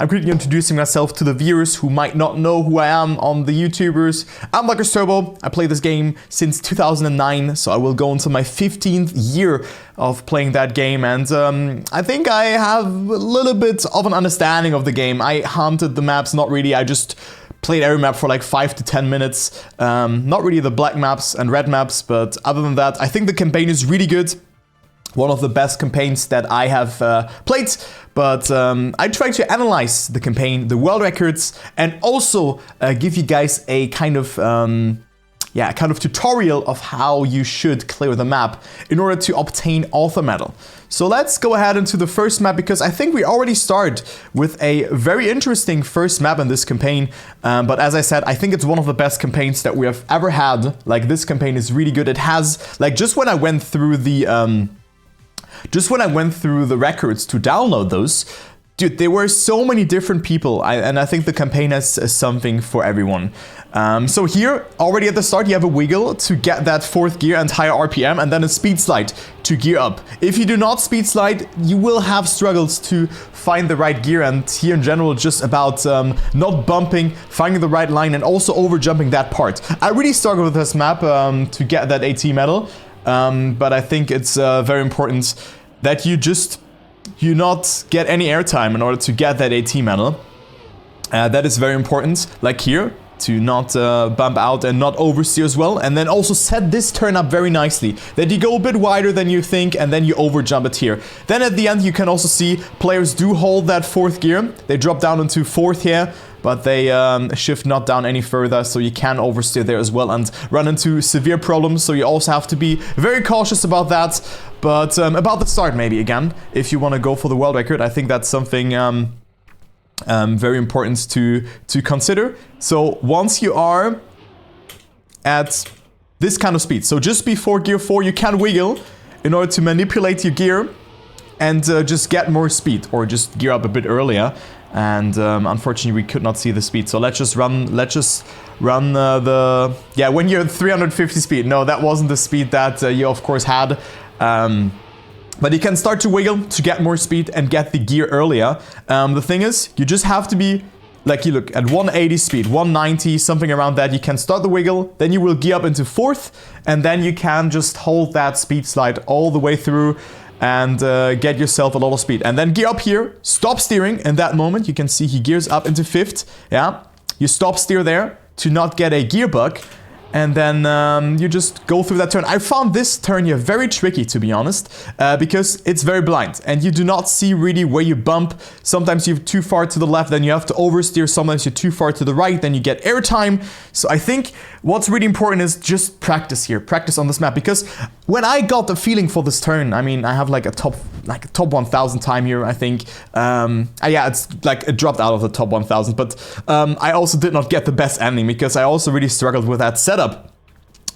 I'm quickly introducing myself to the viewers who might not know who I am on the YouTubers. I'm LuckersTurbo. I play this game since 2009, so I will go into my 15th year of playing that game, and I think I have a little bit of an understanding of the game. I hunted the maps, not really, I just played every map for like 5 to 10 minutes. Not really the black maps and red maps, but other than that, I think the campaign is really good. One of the best campaigns that I have played, but I try to analyze the campaign, the world records, and also give you guys a kind of tutorial of how you should clear the map in order to obtain author medal. So let's go ahead into the first map, because I think we already start with a very interesting first map in this campaign. But as I said, I think it's one of the best campaigns that we have ever had. Like, this campaign is really good. It has, like, just when I went through the records to download those, dude, there were so many different people, and I think the campaign has something for everyone. So here, already at the start, you have a wiggle to get that 4th gear and higher RPM, and then a speed slide to gear up. If you do not speed slide, you will have struggles to find the right gear, and here in general, just about not bumping, finding the right line, and also over jumping that part. I really struggled with this map to get that AT medal, but I think it's very important that you not get any airtime in order to get that AT medal. That is very important, like here, to not bump out and not oversteer as well. And then also set this turn up very nicely, that you go a bit wider than you think, and then you over jump it here. Then at the end, you can also see players do hold that 4th gear. They drop down into 4th here, but they shift not down any further, so you can oversteer there as well and run into severe problems. So you also have to be very cautious about that. But about the start, maybe again, if you want to go for the world record, I think that's something very important to consider. So once you are at this kind of speed, so just before gear 4, you can wiggle in order to manipulate your gear and just get more speed, or just gear up a bit earlier. And unfortunately, we could not see the speed. So let's just run the when you're at 350 speed. No, that wasn't the speed that you of course had. But you can start to wiggle to get more speed and get the gear earlier. The thing is, you just have to be, like, you look at 180 speed, 190, something around that. You can start the wiggle, then you will gear up into 4th, and then you can just hold that speed slide all the way through and get yourself a lot of speed. And then gear up here, stop steering in that moment. You can see he gears up into 5th. Yeah, you stop steer there to not get a gear bug. And then you just go through that turn. I found this turn here very tricky, to be honest, because it's very blind and you do not see really where you bump. Sometimes you're too far to the left, then you have to oversteer. Sometimes you're too far to the right, then you get airtime. So I think what's really important is just practice here, practice on this map, because when I got the feeling for this turn, I mean, I have like a top 1000 time here, I think. Yeah, it's like it dropped out of the top 1000, but I also did not get the best ending because I also really struggled with that setup.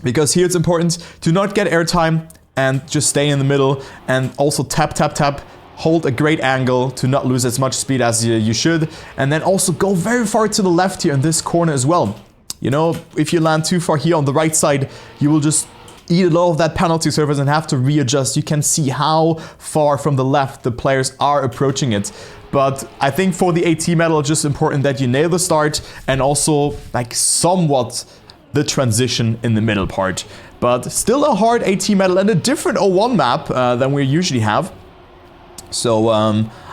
Because here it's important to not get airtime and just stay in the middle, and also tap, hold a great angle to not lose as much speed as you should, and then also go very far to the left here in this corner as well. You know, if you land too far here on the right side, you will just eat a lot of that penalty surface and have to readjust. You can see how far from the left the players are approaching it. But I think for the AT medal, it's just important that you nail the start and also like somewhat the transition in the middle part. But still a hard AT medal and a different 01 map than we usually have. So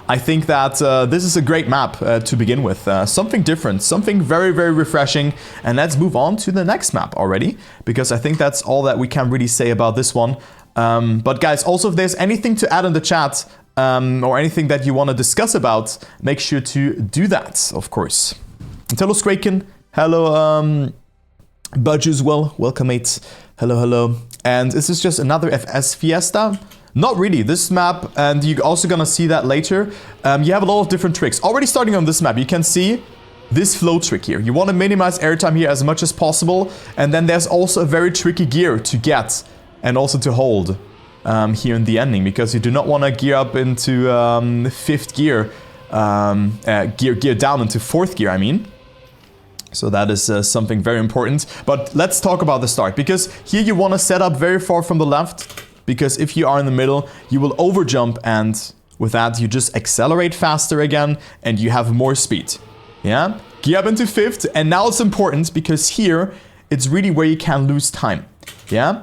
I think that this is a great map to begin with. Something different, something very, very refreshing. And let's move on to the next map already, because I think that's all that we can really say about this one. But guys, also if there's anything to add in the chat or anything that you want to discuss about, make sure to do that, of course. Hello Scraken, hello Budge as well, welcome mates, hello. And this is just another FS Fiesta? Not really, this map, and you're also gonna see that later, you have a lot of different tricks. Already starting on this map, you can see this flow trick here. You want to minimize airtime here as much as possible, and then there's also a very tricky gear to get and also to hold here in the ending, because you do not want to gear up into 5th gear, gear down into 4th gear, I mean. So that is something very important. But let's talk about the start, because here you want to set up very far from the left, because if you are in the middle, you will overjump and with that, you just accelerate faster again and you have more speed. Yeah? Gear up into 5th, and now it's important because here it's really where you can lose time. Yeah?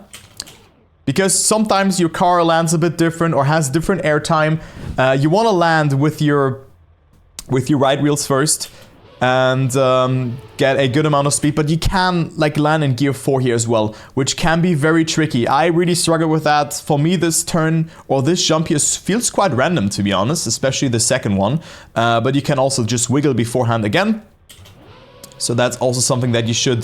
Because sometimes your car lands a bit different or has different airtime. You want to land with your right wheels first and get a good amount of speed, but you can like land in gear 4 here as well, which can be very tricky. I really struggle with that. For me, this turn or this jump here feels quite random, to be honest, especially the second one. But you can also just wiggle beforehand again. So that's also something that you should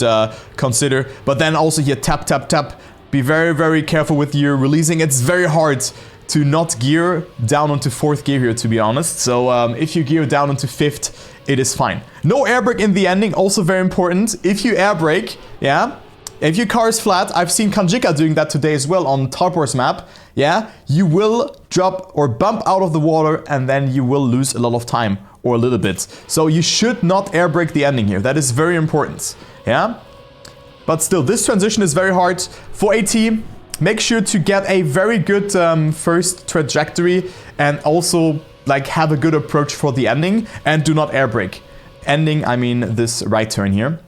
consider. But then also here, tap, tap, tap. Be very, very careful with your releasing. It's very hard to not gear down onto 4th gear here, to be honest. So if you gear down into 5th, it is fine. No air brake in the ending, also very important. If you air brake, yeah, if your car is flat, I've seen Kanjika doing that today as well on Tarpor's map, yeah, you will drop or bump out of the water and then you will lose a lot of time or a little bit. So you should not air brake the ending here. That is very important, yeah. But still, this transition is very hard. For AT, make sure to get a very good first trajectory and also like have a good approach for the ending and do not air brake. Ending, I mean this right turn here.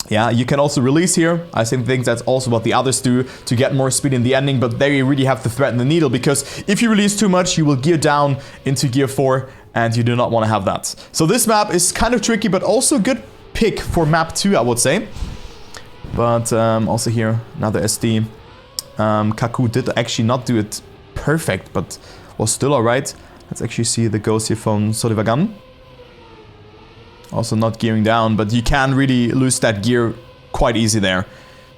Yeah, you can also release here. I think that's also what the others do to get more speed in the ending, but there you really have to threaten the needle because if you release too much, you will gear down into gear 4 and you do not want to have that. So this map is kind of tricky, but also a good pick for map 2, I would say. But also here, another SD. Kaku did actually not do it perfect, but was still alright. Let's actually see the ghost here from Solivagan. Also not gearing down, but you can really lose that gear quite easy there.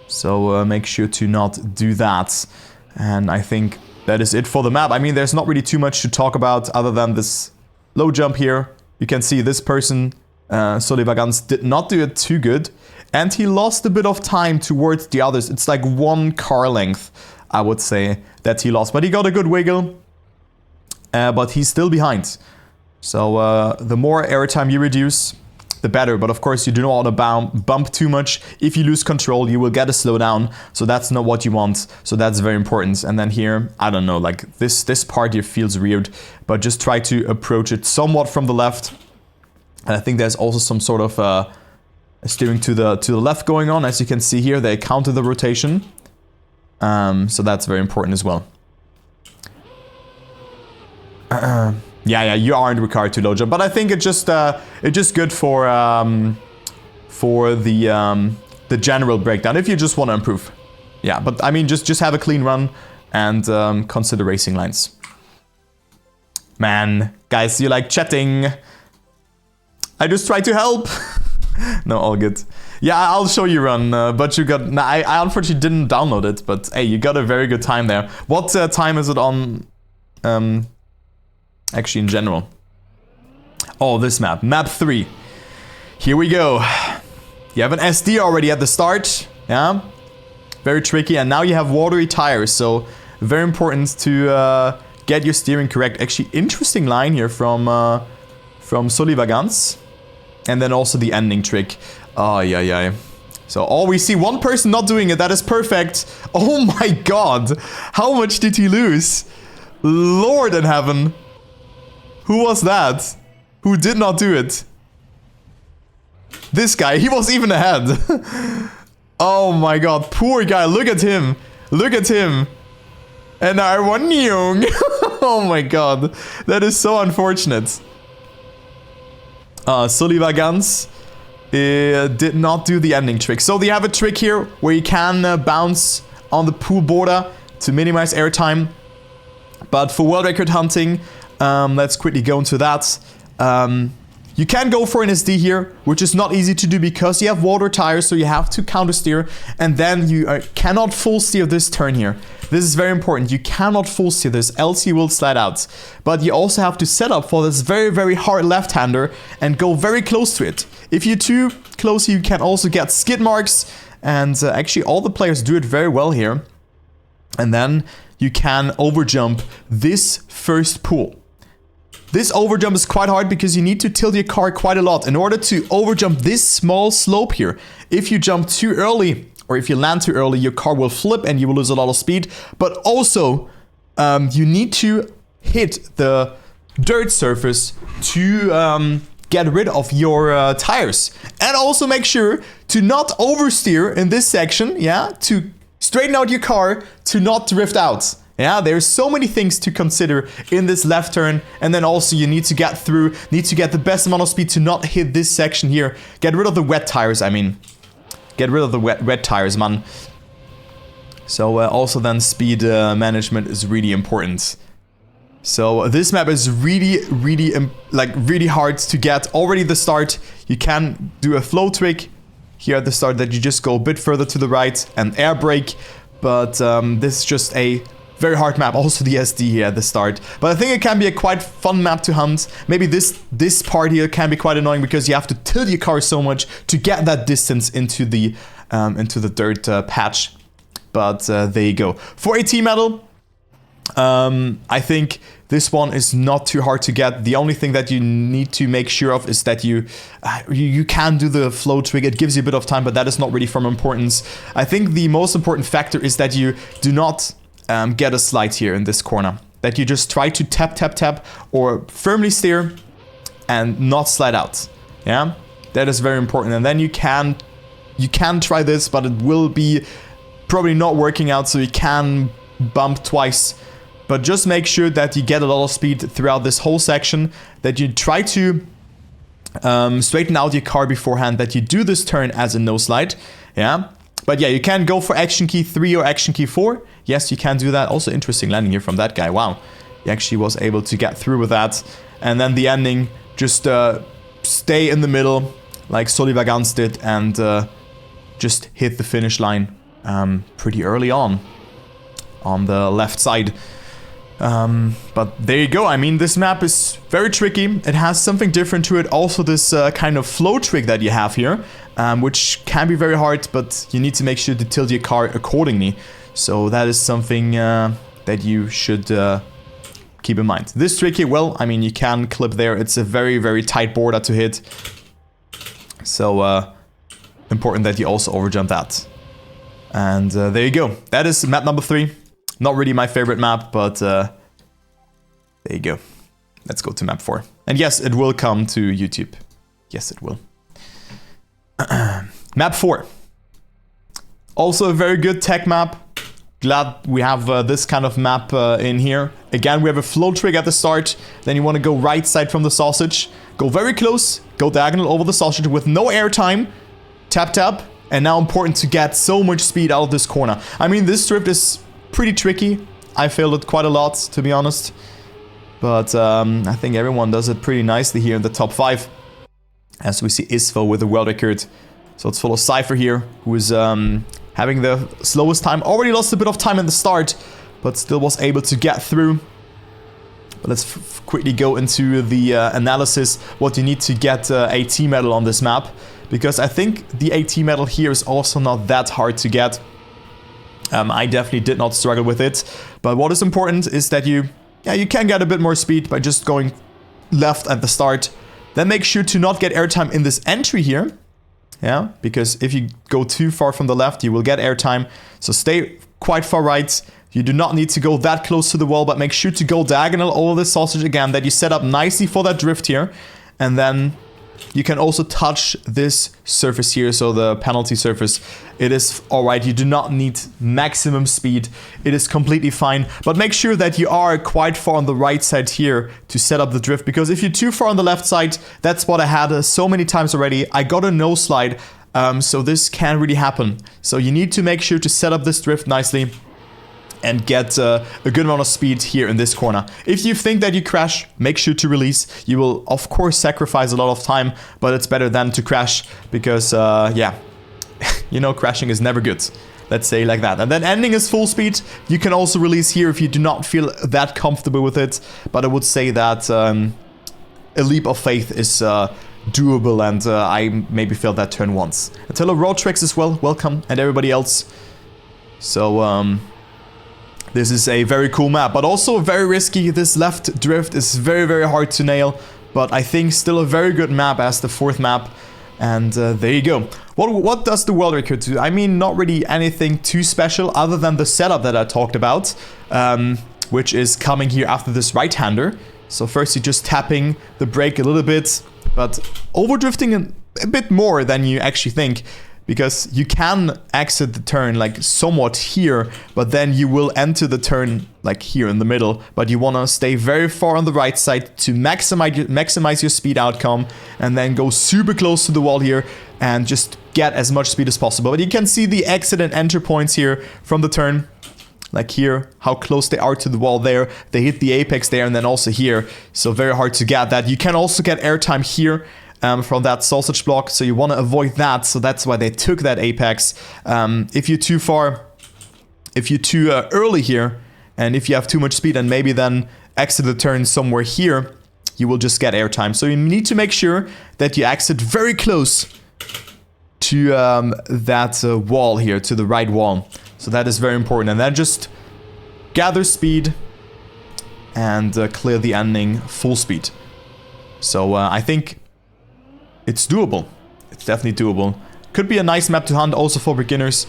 So make sure to not do that. And I think that is it for the map. I mean, there's not really too much to talk about other than this low jump here. You can see this person, Solivagans, did not do it too good. And he lost a bit of time towards the others. It's like 1 car length, I would say, that he lost. But he got a good wiggle. But he's still behind. So the more airtime you reduce, the better. But of course, you do not want to bump too much. If you lose control, you will get a slowdown. So that's not what you want. So that's very important. And then here, I don't know, like this part here feels weird. But just try to approach it somewhat from the left. And I think there's also some sort of steering to the left going on. As you can see here, they counter the rotation. So that's very important as well. Yeah, you aren't required to low jump, but I think it's just good for the general breakdown if you just want to improve. Yeah, but I mean just have a clean run and consider racing lines. Man, guys, you like chatting. I just try to help. No, all good. Yeah, I'll show you run, but you got... Nah, I unfortunately didn't download it, but hey, you got a very good time there. What time is it on... actually, in general. Oh, this map. Map 3. Here we go. You have an SD already at the start. Yeah. Very tricky. And now you have watery tires. So, very important to get your steering correct. Actually, interesting line here from Solivagans. And then also the ending trick. Oh, yeah. So, we see one person not doing it. That is perfect. Oh my god. How much did he lose? Lord in heaven. Who was that? Who did not do it? This guy. He was even ahead. Oh my god. Poor guy. Look at him. Look at him. And I won young. Oh my god. That is so unfortunate. Solivagans did not do the ending trick. So they have a trick here where you can bounce on the pool border to minimize airtime. But for world record hunting, let's quickly go into that. You can go for an SD here, which is not easy to do because you have water tires, so you have to counter steer. And then you cannot full steer this turn here. This is very important. You cannot full steer this, else you will slide out. But you also have to set up for this very, very hard left-hander and go very close to it. If you're too close, you can also get skid marks. And actually, all the players do it very well here. And then you can overjump this first pool. This overjump is quite hard because you need to tilt your car quite a lot in order to overjump this small slope here. If you jump too early or if you land too early, your car will flip and you will lose a lot of speed. But also, you need to hit the dirt surface to get rid of your tires. And also make sure to not oversteer in this section, yeah, to straighten out your car, to not drift out. Yeah, there's so many things to consider in this left turn, and then also you need to get through, need to get the best amount of speed to not hit this section here. Get rid of the wet tires, I mean. Get rid of the wet tires, man. So also then speed management is really important. So this map is really hard to get. Already the start, you can do a flow trick here at the start that you just go a bit further to the right and air brake, but this is just a very hard map. Also the SD here at the start, but I think it can be a quite fun map to hunt. Maybe this part here can be quite annoying because you have to tilt your car so much to get that distance into the dirt patch. But there you go. For AT metal, I think this one is not too hard to get. The only thing that you need to make sure of is that you can do the flow trick. It gives you a bit of time, but that is not really from importance. I think the most important factor is that you do not get a slide here in this corner. That you just try to tap, tap, tap, or firmly steer and not slide out. Yeah, that is very important. And then you can try this, but it will be probably not working out, so you can bump twice. But just make sure that you get a lot of speed throughout this whole section, that you try to straighten out your car beforehand, that you do this turn as a no slide. Yeah. But yeah, you can go for action key 3 or action key 4. Yes, you can do that. Also interesting landing here from that guy. Wow. He actually was able to get through with that. And then the ending, just stay in the middle like Solivagans did and just hit the finish line pretty early on the left side. But there you go. I mean, this map is very tricky. It has something different to it. Also this kind of flow trick that you have here, which can be very hard, but you need to make sure to tilt your car accordingly. So that is something that you should keep in mind. This trick here, well, I mean, you can clip there. It's a very, very tight border to hit. So important that you also overjump that. And there you go. That is map number 3. Not really my favorite map, but there you go. Let's go to map 4. And yes, it will come to YouTube. Yes, it will. Map 4. Also a very good tech map. Glad we have this kind of map in here. Again, we have a flow trick at the start. Then you want to go right side from the sausage. Go very close. Go diagonal over the sausage with no air time. Tap, tap. And now important to get so much speed out of this corner. I mean, this drift is pretty tricky. I failed it quite a lot, to be honest. But I think everyone does it pretty nicely here in the top 5. As we see Isfo with the world record. So let's follow Cypher here, who is having the slowest time. Already lost a bit of time in the start, but still was able to get through. But let's quickly go into the analysis, what you need to get AT metal on this map. Because I think the AT metal here is also not that hard to get. I definitely did not struggle with it. But what is important is that you can get a bit more speed by just going left at the start. Then make sure to not get airtime in this entry here. Yeah, because if you go too far from the left, you will get airtime. So stay quite far right. You do not need to go that close to the wall, but make sure to go diagonal over the sausage again, that you set up nicely for that drift here. And then you can also touch this surface here, so the penalty surface. It is alright, you do not need maximum speed. It is completely fine, but make sure that you are quite far on the right side here to set up the drift, because if you're too far on the left side, that's what I had so many times already. I got a no slide, so this can really happen. So you need to make sure to set up this drift nicely and get a good amount of speed here in this corner. If you think that you crash, make sure to release. You will, of course, sacrifice a lot of time, but it's better than to crash because, yeah, you know, crashing is never good. Let's say like that. And then ending is full speed. You can also release here if you do not feel that comfortable with it, but I would say that a leap of faith is doable, and I maybe failed that turn once. Attila Road Tricks as well, welcome, and everybody else. So, this is a very cool map, but also very risky. This left drift is very, very hard to nail, but I think still a very good map as the 4th map. And there you go. What does the world record do? I mean, not really anything too special other than the setup that I talked about, which is coming here after this right-hander. So first you're just tapping the brake a little bit, but overdrifting a bit more than you actually think, because you can exit the turn like somewhat here, but then you will enter the turn like here in the middle. But you want to stay very far on the right side to maximize your speed outcome, and then go super close to the wall here and just get as much speed as possible. But you can see the exit and enter points here from the turn. Like here, how close they are to the wall there. They hit the apex there, and then also here. So very hard to get that. You can also get airtime here from that sausage block. So you want to avoid that. So that's why they took that apex. If you're too far, if you're too early here, and if you have too much speed and maybe then exit the turn somewhere here, you will just get airtime. So you need to make sure that you exit very close to that wall here, to the right wall. So that is very important. And then just gather speed and clear the ending full speed. So I think it's doable. It's definitely doable. Could be a nice map to hunt also for beginners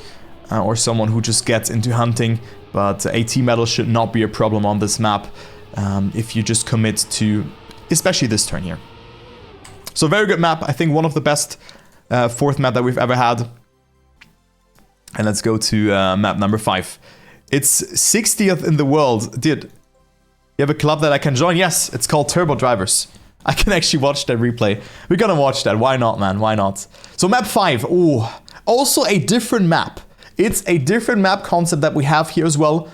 or someone who just gets into hunting. But AT metal should not be a problem on this map if you just commit to, especially this turn here. So very good map. I think one of the best fourth map that we've ever had. And let's go to map number 5. It's 60th in the world. Dude, you have a club that I can join? Yes, it's called Turbo Drivers. I can actually watch that replay. We're gonna watch that. Why not, man? Why not? So map 5. Ooh, also a different map. It's a different map concept that we have here as well.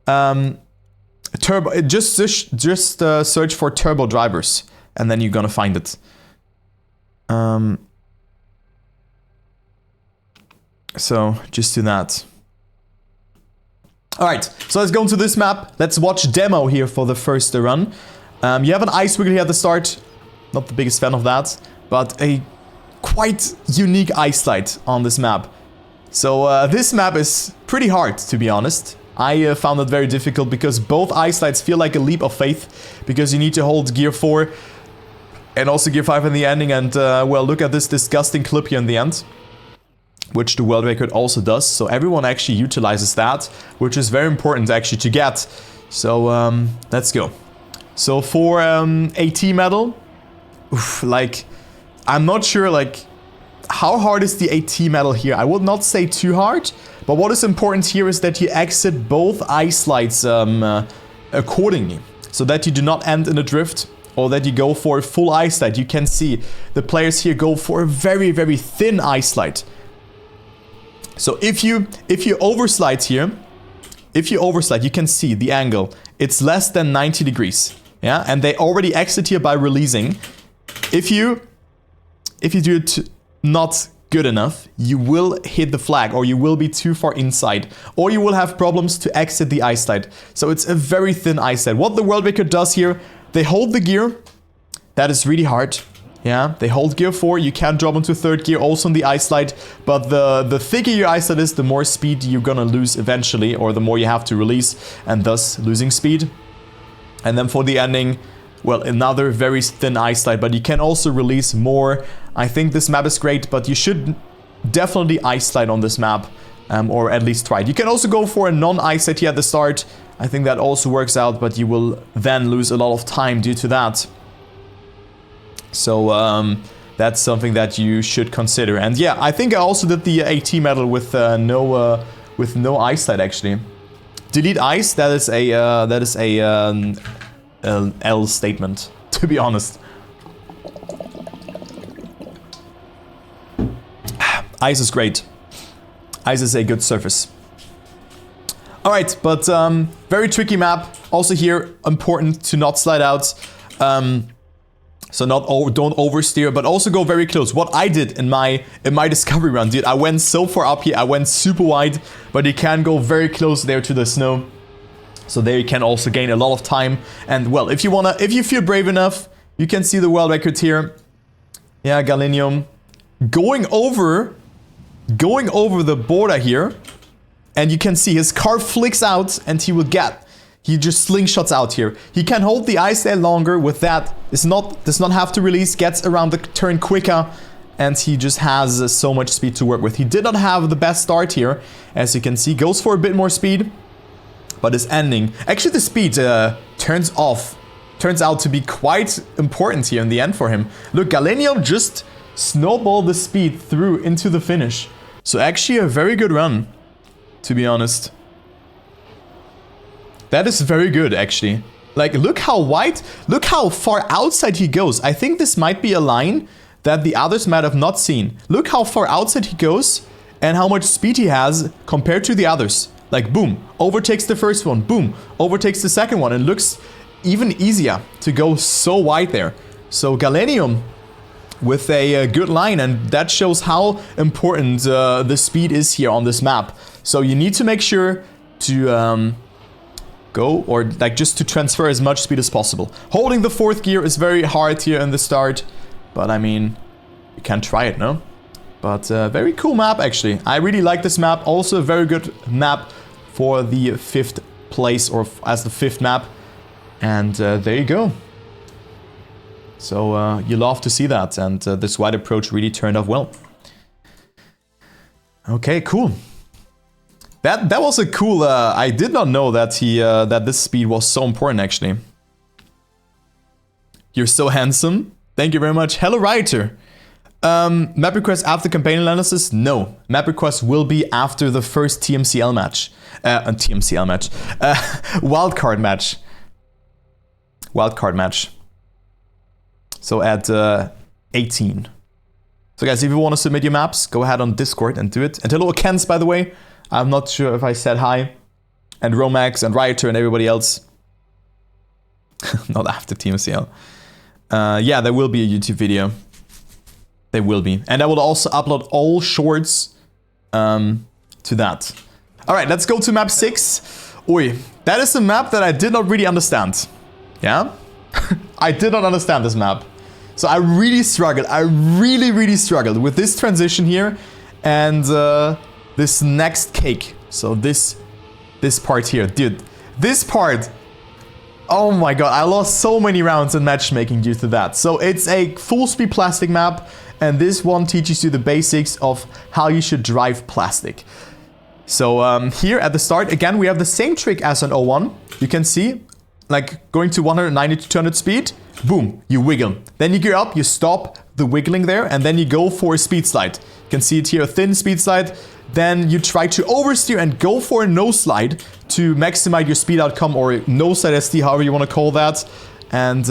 Turbo. Just search for Turbo Drivers, and then you're gonna find it. So just do that. All right, so let's go into this map. Let's watch demo here for the first run. You have an ice wiggle here at the start. Not the biggest fan of that, but a quite unique ice slide on this map. So this map is pretty hard, to be honest. I found it very difficult because both ice slides feel like a leap of faith, because you need to hold gear 4 and also gear 5 in the ending. And well, look at this disgusting clip here in the end, which the world record also does. So everyone actually utilizes that, which is very important actually to get. So let's go. So for AT metal, like, I'm not sure like how hard is the AT metal here. I would not say too hard, but what is important here is that you exit both ice slides accordingly, so that you do not end in a drift, or that you go for a full ice slide. You can see the players here go for a very, very thin ice slide. So if you overslide here, you can see the angle. It's less than 90 degrees. Yeah, and they already exit here by releasing. If you do it not good enough, you will hit the flag, or you will be too far inside, or you will have problems to exit the ice slide. So it's a very thin ice slide. What the world record does here, they hold the gear. That is really hard. Yeah, they hold gear 4. You can drop into third gear also on the ice slide, but the thicker your ice slide is, the more speed you're gonna lose eventually, or the more you have to release, and thus losing speed. And then for the ending, well, another very thin ice slide, but you can also release more. I think this map is great, but you should definitely ice slide on this map, or at least try it. You can also go for a non-ice slide here at the start. I think that also works out, but you will then lose a lot of time due to that. So that's something that you should consider. And yeah, I think I also did the AT metal with no ice slide actually. Delete ice. That is a L statement, to be honest. Ice is great. Ice is a good surface. All right, but very tricky map. Also here, important to not slide out. So don't oversteer, but also go very close. What I did in my discovery run, dude, I went so far up here. I went super wide, but you can go very close there to the snow. So there you can also gain a lot of time. And well, if you feel brave enough, you can see the world record here. Yeah, Galenium going over the border here, and you can see his car flicks out, and he just slingshots out here. He can hold the ice there longer with that. Does not have to release, gets around the turn quicker, and he just has so much speed to work with. He did not have the best start here, as you can see. Goes for a bit more speed, but his ending. Actually, the speed turns off turns out to be quite important here in the end for him. Look, Galenium just snowballed the speed through into the finish. So actually a very good run, to be honest. That is very good, actually. Like, look how wide, look how far outside he goes. I think this might be a line that the others might have not seen. Look how far outside he goes and how much speed he has compared to the others. Like, boom, overtakes the first one, boom, overtakes the second one. It looks even easier to go so wide there. So Galenium with a good line, and that shows how important the speed is here on this map. So you need to make sure to go, or like just to transfer as much speed as possible. Holding the 4th gear is very hard here in the start, but I mean, you can try it, no? But very cool map, actually. I really like this map. Also a very good map for the 5th place, or as the 5th map. And there you go. So you love to see that, and this wide approach really turned off well. Okay, cool. That was a cool. I did not know that that this speed was so important, actually. You're so handsome. Thank you very much. Hello, writer. Map request after campaign analysis? No. Map request will be after the first TMCL match. Wildcard match. Wildcard match. So at 18. So guys, if you want to submit your maps, go ahead on Discord and do it. And hello, Kens, by the way. I'm not sure if I said hi. And Romax and Rioter and everybody else. Not after TMCL. Yeah, there will be a YouTube video. There will be. And I will also upload all shorts to that. Alright, let's go to map 6. Oi, that is a map that I did not really understand. Yeah? I did not understand this map. So I really struggled. I really struggled with this transition here. And this next cake. So this part here. Dude, this part. Oh my god, I lost so many rounds in matchmaking due to that. So it's a full speed plastic map. And this one teaches you the basics of how you should drive plastic. So here at the start, again, we have the same trick as on 01. You can see, like going to 190 to 200 speed, boom, you wiggle. Then you gear up, you stop the wiggling there, and then you go for a speed slide. You can see it here, a thin speed slide. Then you try to oversteer and go for a nose slide to maximize your speed outcome, or nose slide SD, however you want to call that. And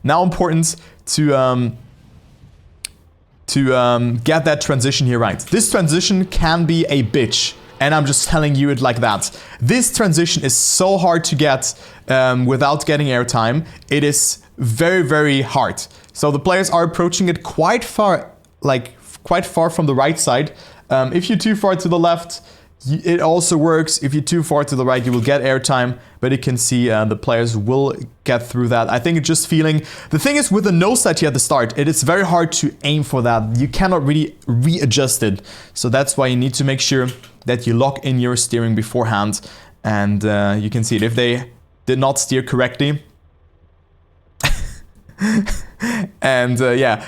now important to get that transition here right. This transition can be a bitch, and I'm just telling you it like that. This transition is so hard to get without getting airtime. It is very hard. So the players are approaching it quite far from the right side. If you're too far to the left, it also works. If you're too far to the right, you will get airtime, but you can see the players will get through that. I think it's just feeling... The thing is, with the nose slide here at the start, it is very hard to aim for that. You cannot really readjust it. So that's why you need to make sure that you lock in your steering beforehand. And you can see it. If they did not steer correctly... and yeah...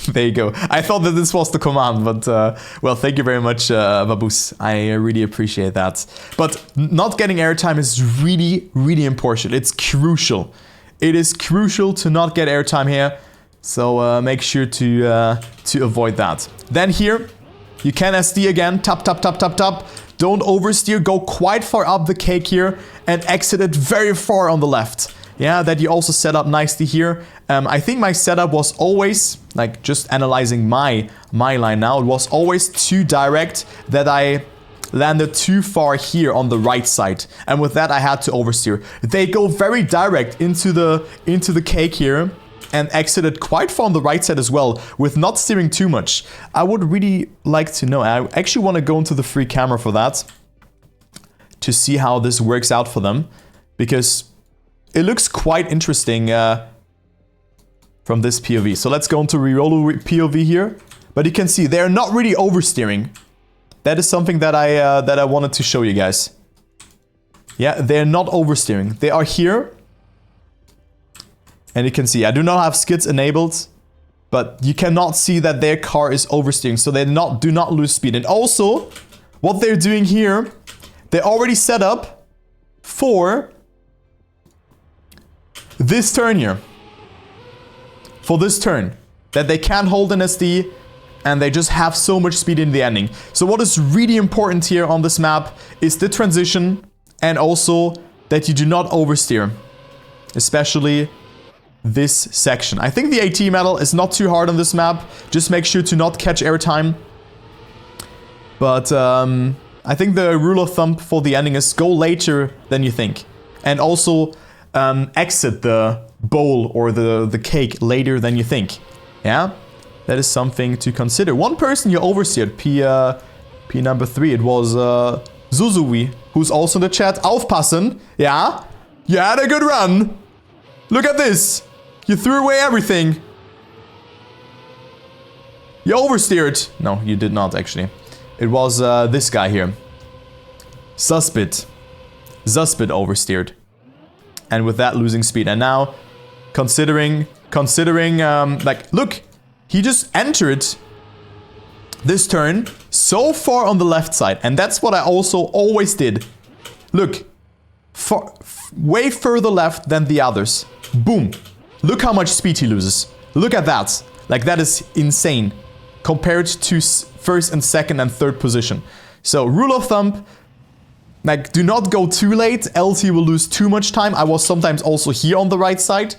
There you go. I thought that this was the command, but well, thank you very much, Babus. I really appreciate that. But not getting airtime is really important. It's crucial. It is crucial to not get airtime here. So make sure to avoid that. Then here, you can SD again. Tap. Don't oversteer. Go quite far up the cake here and exit it very far on the left. Yeah, that you also set up nicely here. I think my setup was always, like just analyzing my line now, it was always too direct, that I landed too far here on the right side. And with that, I had to oversteer. They go very direct into the cake here and exited quite far on the right side as well, with not steering too much. I would really like to know. I actually want to go into the free camera for that, to see how this works out for them, because it looks quite interesting from this POV. So let's go into reroll POV here. But you can see they're not really oversteering. That is something that I wanted to show you guys. Yeah, they're not oversteering. They are here. And you can see I do not have skids enabled, but you cannot see that their car is oversteering. So they do not lose speed. And also, what they're doing here, they already set up for this turn here. For this turn. That they can't hold an SD and they just have so much speed in the ending. So what is really important here on this map is the transition and also that you do not oversteer. Especially this section. I think the AT metal is not too hard on this map. Just make sure to not catch airtime. But I think the rule of thumb for the ending is go later than you think. And also exit the bowl or the cake later than you think. Yeah? That is something to consider. One person you oversteered, P number 3, it was Zuzui, who's also in the chat. Aufpassen. Yeah? You had a good run. Look at this. You threw away everything. You oversteered. No, you did not actually. It was this guy here. Suspit. Suspit oversteered. And with that losing speed. And now, considering, like, look. He just entered this turn so far on the left side. And that's what I also always did. Look. Way further left than the others. Boom. Look how much speed he loses. Look at that. Like, that is insane. Compared to first and second and third position. So, rule of thumb. Like, do not go too late. LT will lose too much time. I was sometimes also here on the right side.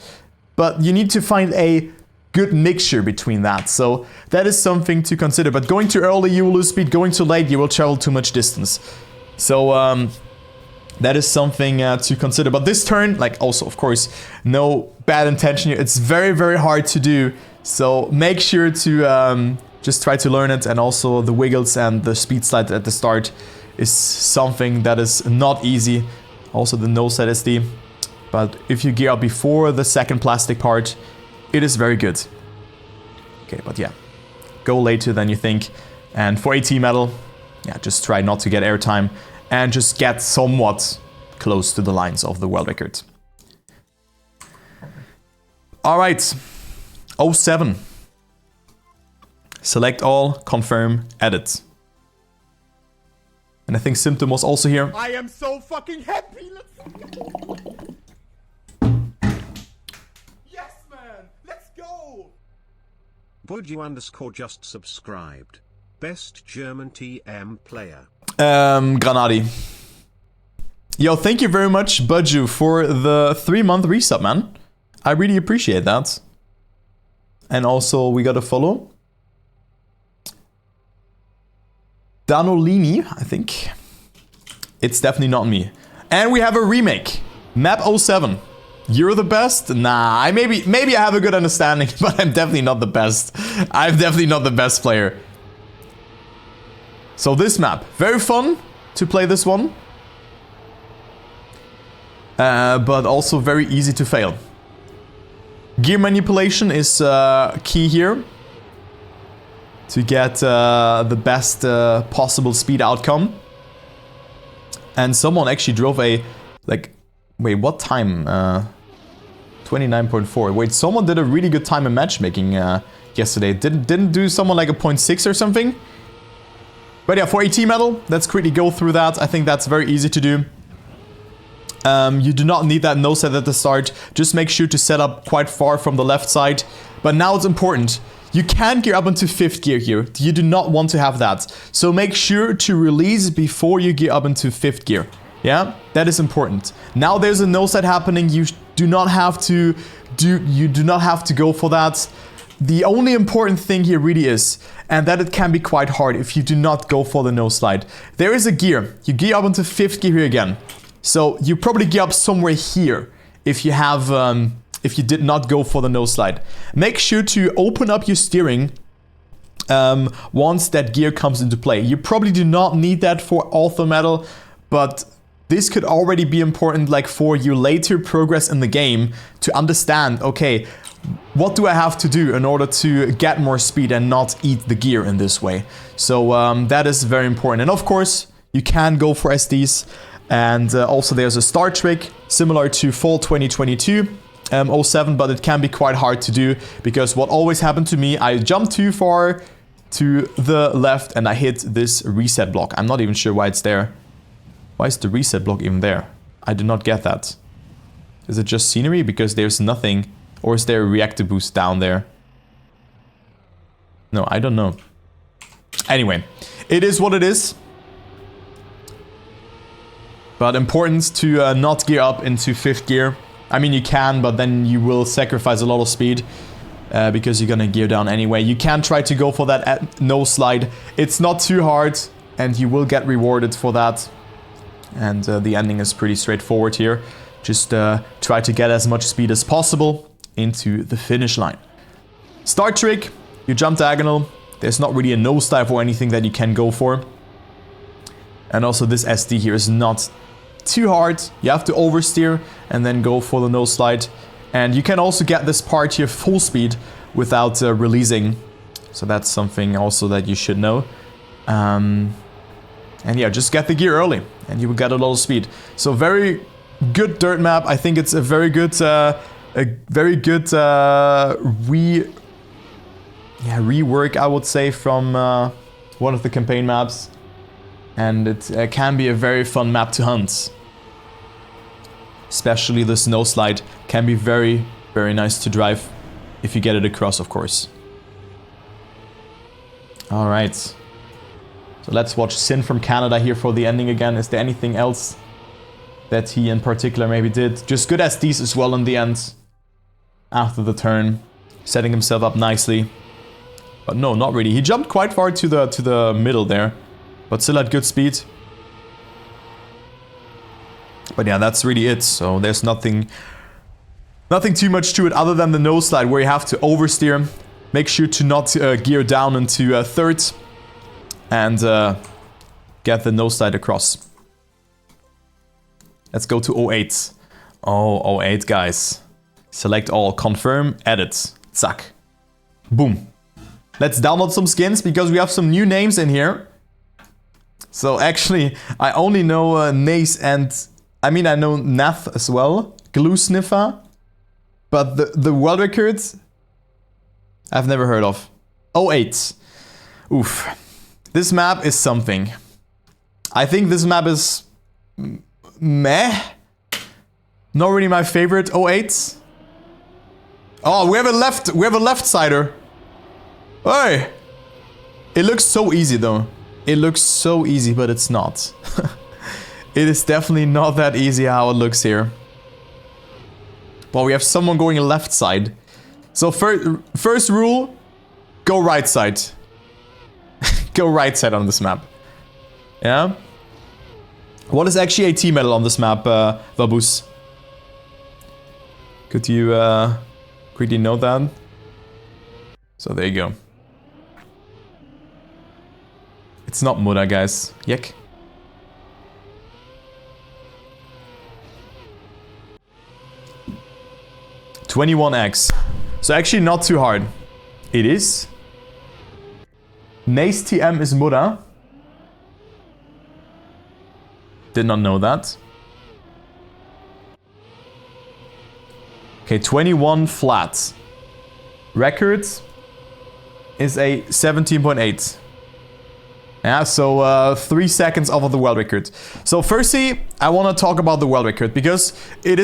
But you need to find a good mixture between that. So, that is something to consider. But going too early, you will lose speed. Going too late, you will travel too much distance. So, that is something to consider. But this turn, like also, of course, no bad intention here. It's very, very hard to do. So make sure to just try to learn it. And also the wiggles and the speed slide at the start is something that is not easy. Also the no set SD. But if you gear up before the second plastic part, it is very good. Okay, but yeah. Go later than you think. And for AT metal, yeah, just try not to get airtime. And just get somewhat close to the lines of the world record. Alright. 07. Select all, confirm, edit. And I think Symptom was also here. I am so fucking happy! Let's go! Yes, man! Let's go! Budju_ just subscribed. Best German TM player. Granadi. Yo, thank you very much, Budju, for the 3-month resub, man. I really appreciate that. And also, we got a follow. Danolini, I think. It's definitely not me. And we have a remake. Map 07. You're the best? Nah, maybe I have a good understanding, but I'm definitely not the best. I'm definitely not the best player. So this map, very fun to play this one. But also very easy to fail. Gear manipulation is key here. To get the best possible speed outcome. And someone actually drove a, like, wait, what time? 29.4. Wait, someone did a really good time in matchmaking yesterday. Didn't do someone like a 0.6 or something? But yeah, for AT metal, let's quickly go through that. I think that's very easy to do. You do not need that no set at the start. Just make sure to set up quite far from the left side. But now it's important. You can gear up into 5th gear here. You do not want to have that. So make sure to release before you gear up into 5th gear. Yeah, that is important. Now there's a no set happening. You do not have to go for that. The only important thing here really is, and that it can be quite hard if you do not go for the no slide. There is a gear. You gear up into 5th gear here again. So you probably gear up somewhere here if you have, if you did not go for the no slide. Make sure to open up your steering once that gear comes into play. You probably do not need that for ortho metal, but this could already be important, like for your later progress in the game, to understand, okay, what do I have to do in order to get more speed and not eat the gear in this way? So that is very important. And of course, you can go for SDs. And also there's a start trick similar to Fall 2022 07, but it can be quite hard to do because what always happened to me, I jumped too far to the left and I hit this reset block. I'm not even sure why it's there. Why is the reset block even there? I did not get that. Is it just scenery? Because there's nothing. Or is there a reactor boost down there? No, I don't know. Anyway, it is what it is. But important to not gear up into 5th gear. I mean, you can, but then you will sacrifice a lot of speed. Because you're gonna gear down anyway. You can try to go for that no slide. It's not too hard, and you will get rewarded for that. And the ending is pretty straightforward here. Just try to get as much speed as possible into the finish line. Start trick, you jump diagonal. There's not really a nosedive or anything that you can go for. And also this SD here is not too hard. You have to oversteer and then go for the no slide. And you can also get this part here full speed without releasing. So that's something also that you should know. And yeah, just get the gear early and you will get a lot of speed. So very good dirt map. I think it's a very good rework, I would say, from one of the campaign maps. And it can be a very fun map to hunt. Especially the snow slide can be very, very nice to drive if you get it across, of course. All right. So let's watch Sin from Canada here for the ending again. Is there anything else that he in particular maybe did? Just good SDs as well in the end. After the turn, setting himself up nicely. But no, not really. He jumped quite far to the middle there, but still had good speed. But yeah, that's really it. So there's nothing too much to it other than the no slide where you have to oversteer. Make sure to not gear down into 3rd and get the no slide across. Let's go to 08. Oh, 08, guys. Select all, confirm, edit. Zack. Boom. Let's download some skins because we have some new names in here. So actually, I only know Nace and... I mean, I know Nath as well. Glue Sniffer. But the world records, I've never heard of. 08. Oof. This map is something. I think this map is... meh. Not really my favorite 08. Oh, we have a left-sider. Hey! It looks so easy though. It looks so easy, but it's not. It is definitely not that easy how it looks here. Well, we have someone going left side. So first rule, go right side. Go right side on this map. Yeah? What is actually a team medal on this map, Vabus? Could you quickly note that? So there you go. It's not Muda, guys. Yek. $21x. So actually not too hard. It is. Nace TM is Muda. Did not know that. Okay, 21 flat. Record is a 17.8. Yeah, so 3 seconds off of the world record. So firstly, I want to talk about the world record because it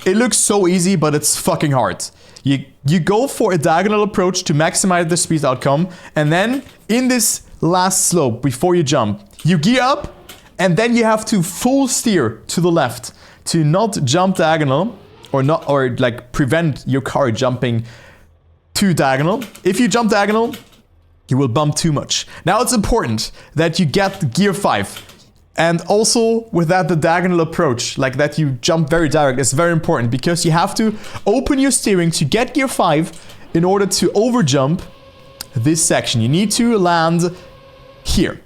looks so easy, but it's fucking hard. You go for a diagonal approach to maximize the speed outcome, and then in this last slope before you jump, you gear up, and then you have to full steer to the left to not jump diagonal or like prevent your car jumping too diagonal. If you jump diagonal, you will bump too much. Now it's important that you get gear 5. And also with that, the diagonal approach, like that you jump very direct, is very important because you have to open your steering to get gear 5 in order to overjump this section. You need to land here,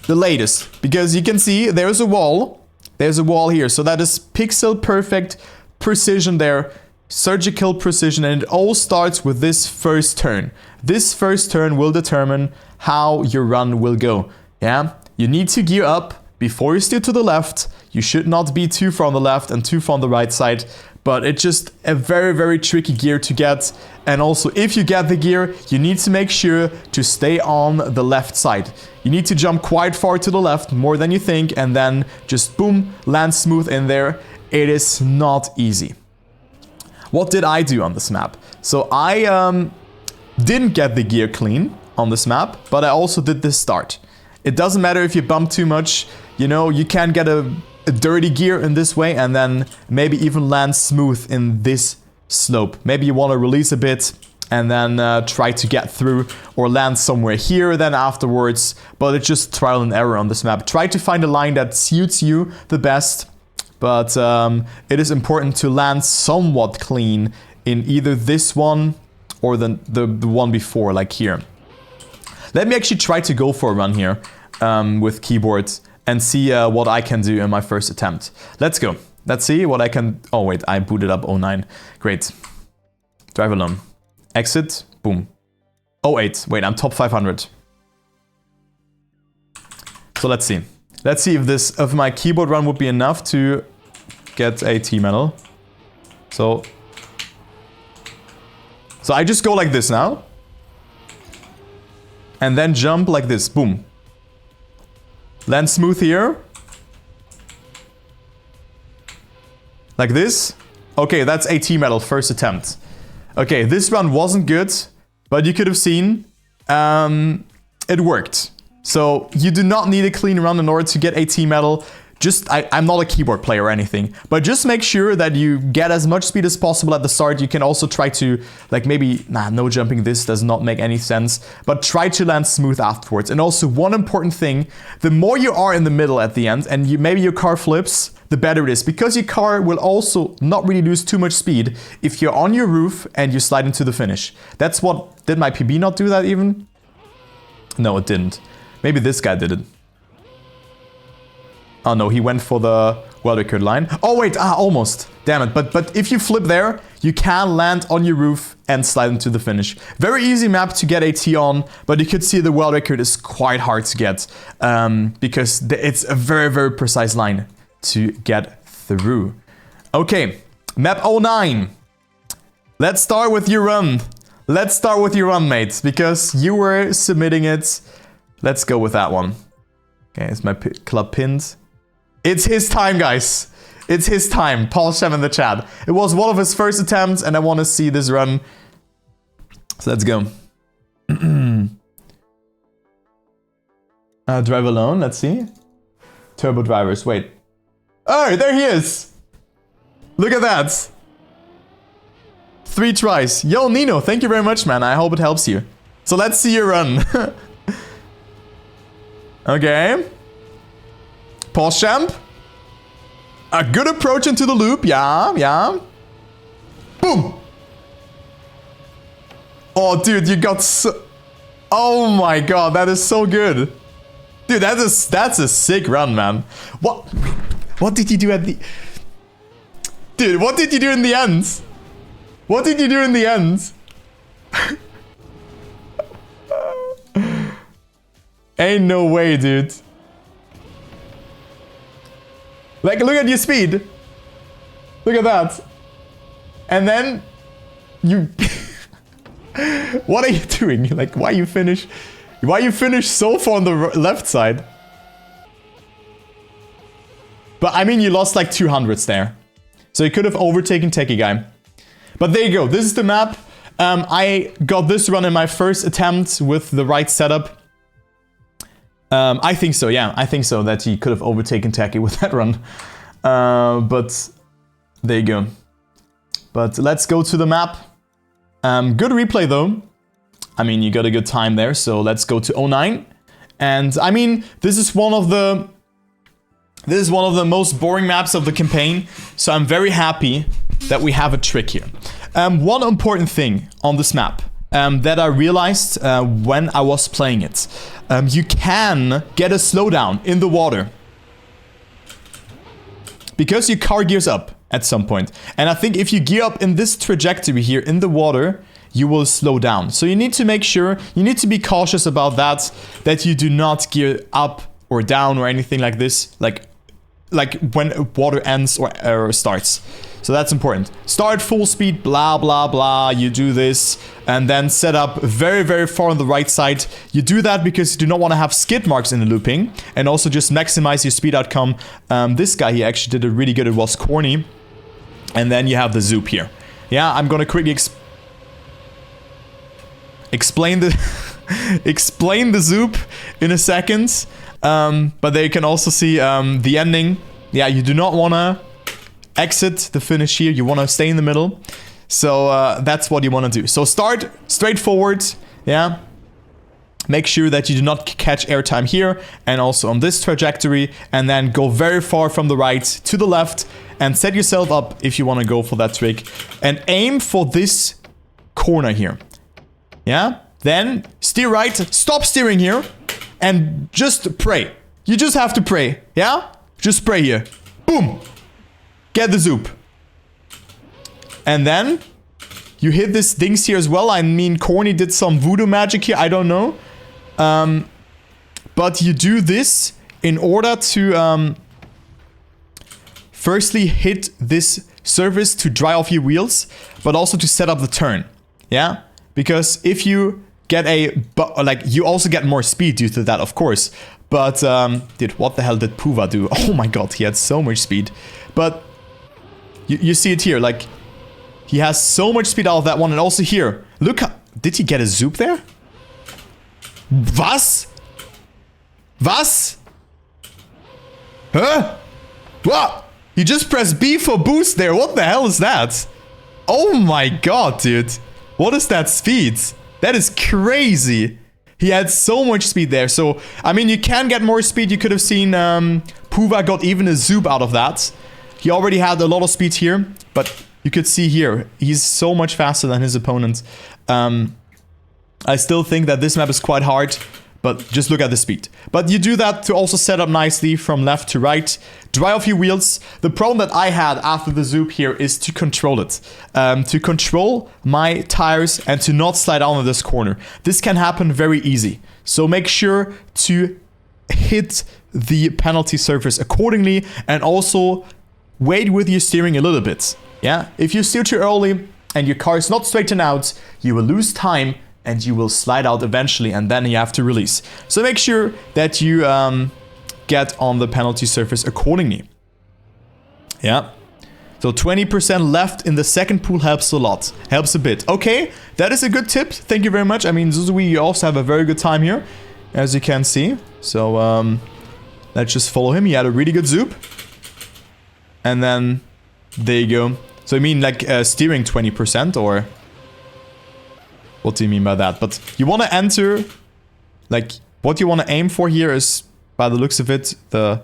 the latest, because you can see there's a wall. There's a wall here, so that is pixel perfect precision there. Surgical precision, and it all starts with this first turn. This first turn will determine how your run will go. Yeah, you need to gear up before you steer to the left. You should not be too far on the left and too far on the right side, but it's just a very, very tricky gear to get. And also, if you get the gear, you need to make sure to stay on the left side. You need to jump quite far to the left, more than you think, and then just boom, land smooth in there. it is not easy. What did I do on this map? So I didn't get the gear clean on this map, but I also did this start. It doesn't matter if you bump too much, you know, you can get a dirty gear in this way and then maybe even land smooth in this slope. Maybe you want to release a bit and then try to get through or land somewhere here then afterwards, but it's just trial and error on this map. Try to find a line that suits you the best, but it is important to land somewhat clean in either this one or the one before, like here. Let me actually try to go for a run here with keyboard and see what I can do in my first attempt. Let's go. Let's see what I can... Oh, wait, I booted up 09. Great. Drive alone. Exit. Boom. 08. Wait, I'm top 500. So let's see. Let's see if my keyboard run would be enough to get a T medal. So I just go like this now. And then jump like this. Boom. Land smooth here. Like this. Okay, that's a T medal first attempt. Okay, this run wasn't good, but you could have seen it worked. So you do not need a clean run in order to get a T medal. Just, I'm not a keyboard player or anything, but just make sure that you get as much speed as possible at the start. You can also try to, like maybe, no jumping this does not make any sense, but try to land smooth afterwards. And also one important thing, the more you are in the middle at the end and maybe your car flips, the better it is, because your car will also not really lose too much speed if you're on your roof and you slide into the finish. That's what, did my PB not do that even? No, it didn't. Maybe this guy did it. Oh no, he went for the Worldrecord line. Oh wait, almost. Damn it. But if you flip there, you can land on your roof and slide into the finish. Very easy map to get a T on, but you could see the Worldrecord is quite hard to get because it's a very, very precise line to get through. Okay, map 09. Let's start with your run. Let's start with your run, mates, because you were submitting it. Let's go with that one. Okay, it's my club pinned. It's his time, guys. It's his time. Paul Shem in the chat. It was one of his first attempts, and I want to see this run. So let's go. Drive alone. Let's see. Turbo drivers. Wait. Oh, there he is. Look at that. 3 tries. Yo, Nino, thank you very much, man. I hope it helps you. So let's see your run. Okay. Paul Champ. A good approach into the loop. Yeah. Boom. Oh, dude, you got so... Oh my god, that is so good. Dude, that's a sick run, man. What did you do at the... Dude, what did you do in the end? What did you do in the end? Ain't no way, dude. Like, look at your speed. Look at that. And then you... What are you doing? Like, why you finish so far on the left side? But I mean, you lost like 200s there. So you could have overtaken Techie Guy. But there you go. This is the map. I got this run in my first attempt with the right setup. I think so, yeah. I think so that he could have overtaken Techie with that run. But there you go. But let's go to the map. Good replay though. I mean, you got a good time there. So let's go to 09. And I mean, this is one of the most boring maps of the campaign. So I'm very happy that we have a trick here. One important thing on this map that I realized when I was playing it. You can get a slowdown in the water. Because your car gears up at some point. And I think if you gear up in this trajectory here in the water, you will slow down. So you need to make sure, you need to be cautious about that you do not gear up or down or anything like this. Like when water ends or starts. So that's important. Start full speed, blah, blah, blah. You do this and then set up very, very far on the right side. You do that because you do not want to have skid marks in the looping and also just maximize your speed outcome. This guy here actually did it really good. It was corny. And then you have the zoop here. Yeah, I'm going to quickly explain the explain the zoop in a second. But there you can also see the ending. Yeah, you do not want to exit the finish here. You want to stay in the middle. So that's what you want to do. So start straightforward. Yeah. Make sure that you do not catch airtime here and also on this trajectory, and then go very far from the right to the left and set yourself up if you want to go for that trick and aim for this corner here. Yeah. Then steer right, stop steering here and just pray. You just have to pray. Yeah. Just pray here. Boom. Get the zoop. And then you hit this things here as well. I mean, Corny did some voodoo magic here. I don't know. But you do this in order to firstly hit this surface to dry off your wheels, but also to set up the turn. Yeah? Because if you get you also get more speed due to that, of course. But, dude, what the hell did Puva do? Oh my god, he had so much speed. But you see it here, like, he has so much speed out of that one. And also here, look how... Did he get a zoop there? Was? Was? Huh? What? You just pressed B for boost there. What the hell is that? Oh my god, dude. What is that speed? That is crazy. He had so much speed there. So, I mean, you can get more speed. You could have seen Puva got even a zoop out of that. He already had a lot of speed here. But you could see here, he's so much faster than his opponent. I still think that this map is quite hard, but just look at the speed. But you do that to also set up nicely from left to right. Dry off your wheels. The problem that I had after the zoop here is to control it. To control my tires and to not slide down in this corner. This can happen very easy. So make sure to hit the penalty surface accordingly and also wait with your steering a little bit. Yeah, if you steer too early and your car is not straightened out, you will lose time and you will slide out eventually, and then you have to release. So make sure that you get on the penalty surface accordingly. Yeah. So 20% left in the second pool helps a lot. Helps a bit. Okay, that is a good tip. Thank you very much. I mean, Zuzui, you also have a very good time here, as you can see. So let's just follow him. He had a really good zoop. And then there you go. So I mean, like steering 20%, or what do you mean by that? But you want to enter, like, what you want to aim for here is, by the looks of it, the...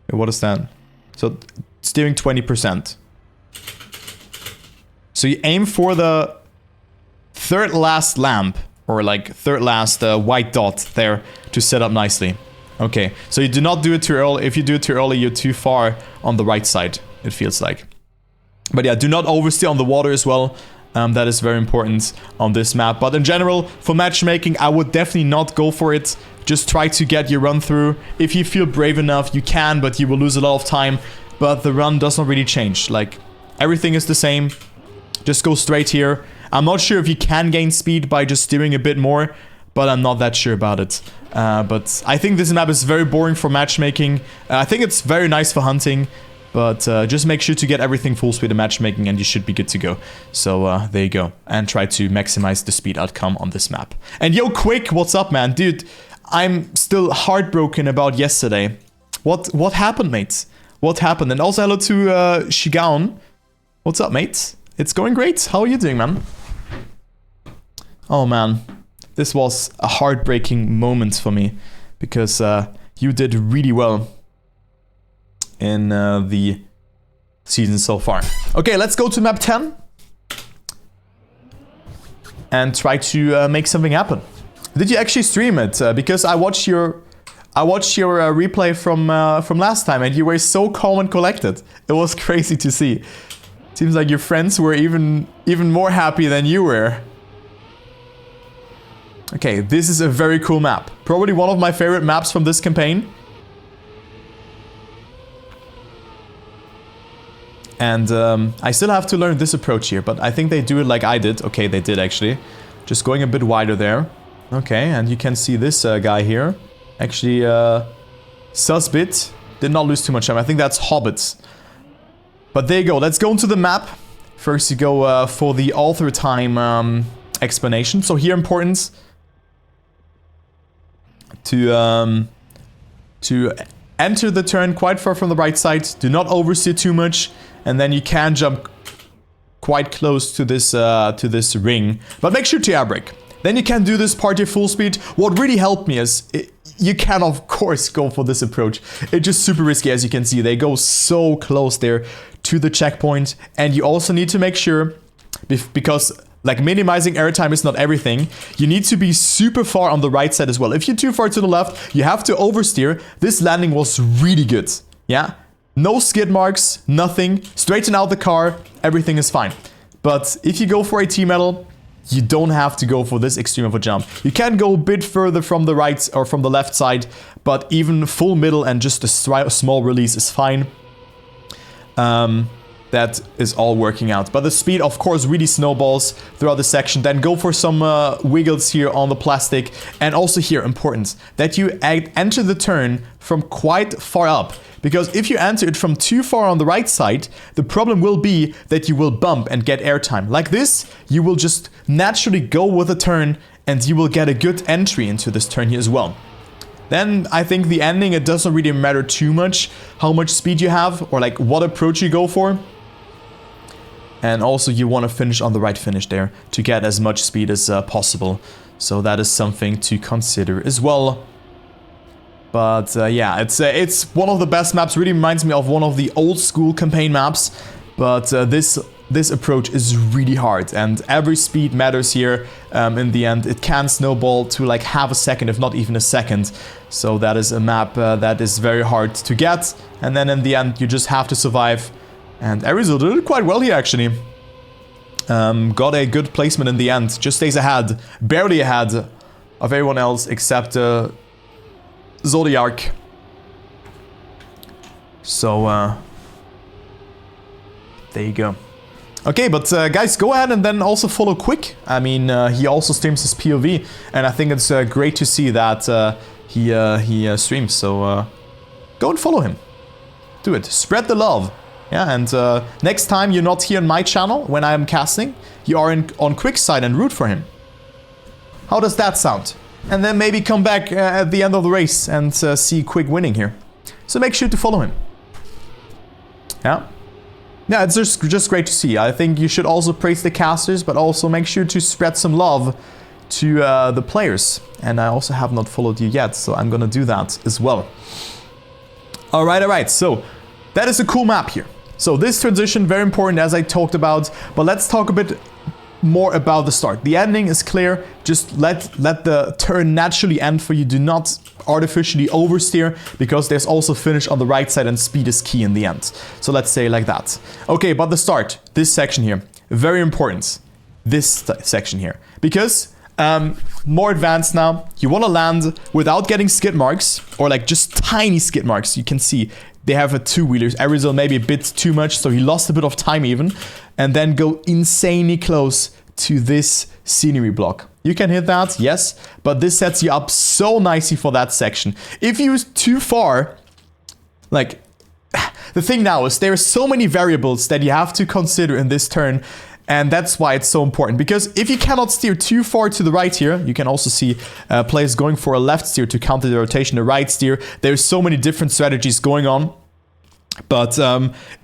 What is that? So, steering 20%. So you aim for the third last lamp, or like third last white dot there to set up nicely. Okay, so you do not do it too early. If you do it too early, you're too far on the right side, it feels like. But yeah, do not oversteer on the water as well. That is very important on this map. But in general, for matchmaking, I would definitely not go for it. Just try to get your run through. If you feel brave enough, you can, but you will lose a lot of time. But the run does not really change. Like, everything is the same. Just go straight here. I'm not sure if you can gain speed by just steering a bit more, but I'm not that sure about it. But I think this map is very boring for matchmaking. I think it's very nice for hunting. But just make sure to get everything full speed in matchmaking and you should be good to go. So there you go. And try to maximize the speed outcome on this map. And yo, Quick, what's up, man? Dude, I'm still heartbroken about yesterday. What happened, mates? What happened? And also hello to Shigaon. What's up, mates? It's going great. How are you doing, man? Oh, man. This was a heartbreaking moment for me. Because you did really well in the season so far. Okay, let's go to map 10 and try to make something happen. Did you actually stream it? Because I watched your replay from last time, and you were so calm and collected. It was crazy to see. Seems like your friends were even more happy than you were. Okay, this is a very cool map. Probably one of my favorite maps from this campaign. And I still have to learn this approach here, but I think they do it like I did. Okay, they did actually. Just going a bit wider there. Okay, and you can see this guy here. Actually, Susbit did not lose too much time. I think that's Hobbits. But there you go. Let's go into the map. First, you go for the author time explanation. So here, important to enter the turn quite far from the right side. Do not oversteer too much, and then you can jump quite close to this ring. But make sure to air brake. Then you can do this party full speed. What really helped me is you can of course go for this approach. It's just super risky, as you can see. They go so close there to the checkpoint, and you also need to make sure, because like minimizing airtime is not everything, you need to be super far on the right side as well. If you're too far to the left, you have to oversteer. This landing was really good. Yeah, no skid marks, nothing. Straighten out the car, everything is fine. But if you go for a T-metal, you don't have to go for this extreme of a jump. You can go a bit further from the right or from the left side, but even full middle and just a small release is fine. That is all working out. But the speed, of course, really snowballs throughout the section. Then go for some wiggles here on the plastic. And also here, important, that you enter the turn from quite far up. Because if you enter it from too far on the right side, the problem will be that you will bump and get airtime. Like this, you will just naturally go with a turn, and you will get a good entry into this turn here as well. Then I think the ending, it doesn't really matter too much how much speed you have or like what approach you go for. And also you want to finish on the right finish there to get as much speed as possible. So that is something to consider as well. But yeah, it's one of the best maps. Really reminds me of one of the old school campaign maps. But this approach is really hard, and every speed matters here. In the end, it can snowball to like half a second, if not even a second. So that is a map that is very hard to get. And then in the end, you just have to survive. And Arizona did it quite well here, actually. Got a good placement in the end. Just stays ahead, barely ahead of everyone else except Zodiac. So, there you go. Okay, but guys, go ahead and then also follow Quick. I mean, he also streams his POV, and I think it's great to see that he streams. So, go and follow him. Do it. Spread the love. Yeah, and next time you're not here on my channel when I'm casting, you are on Quick's side and root for him. How does that sound? And then maybe come back at the end of the race and see Quick winning here. So make sure to follow him. Yeah. Yeah, it's just great to see. I think you should also praise the casters, but also make sure to spread some love to the players. And I also have not followed you yet, so I'm gonna do that as well. Alright, so that is a cool map here. So this transition, very important, as I talked about, but let's talk a bit more about the start. The ending is clear. Just let the turn naturally end for you. Do not artificially oversteer, because there's also finish on the right side and speed is key in the end. So let's say like that. Okay, but the start, this section here, very important. This section here, because more advanced now. You want to land without getting skid marks, or like just tiny skid marks. You can see they have a two-wheelers. Arizona maybe a bit too much, so he lost a bit of time even. And then go insanely close to this scenery block. You can hit that, yes, but this sets you up so nicely for that section. If you use too far, like, the thing now is there are so many variables that you have to consider in this turn. And that's why it's so important, because if you cannot steer too far to the right here, you can also see players going for a left steer to counter the rotation, a right steer. There's so many different strategies going on, but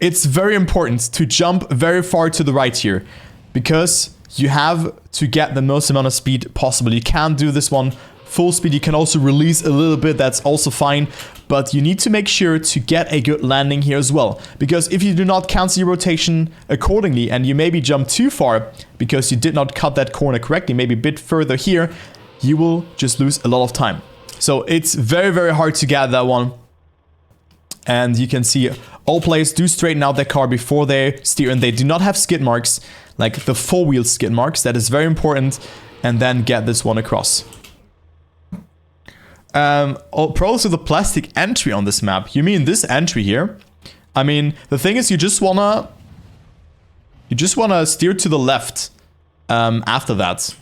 it's very important to jump very far to the right here, because you have to get the most amount of speed possible. You can't do this one full speed. You can also release a little bit, that's also fine, but you need to make sure to get a good landing here as well, because if you do not cancel your rotation accordingly and you maybe jump too far because you did not cut that corner correctly, maybe a bit further here, you will just lose a lot of time. So it's very, very hard to get that one. And you can see all players do straighten out their car before they steer, and they do not have skid marks, like the four-wheel skid marks. That is very important. And then get this one across. Pros of the plastic entry on this map. You mean this entry here? I mean, the thing is, you just wanna you just want to steer to the left after that.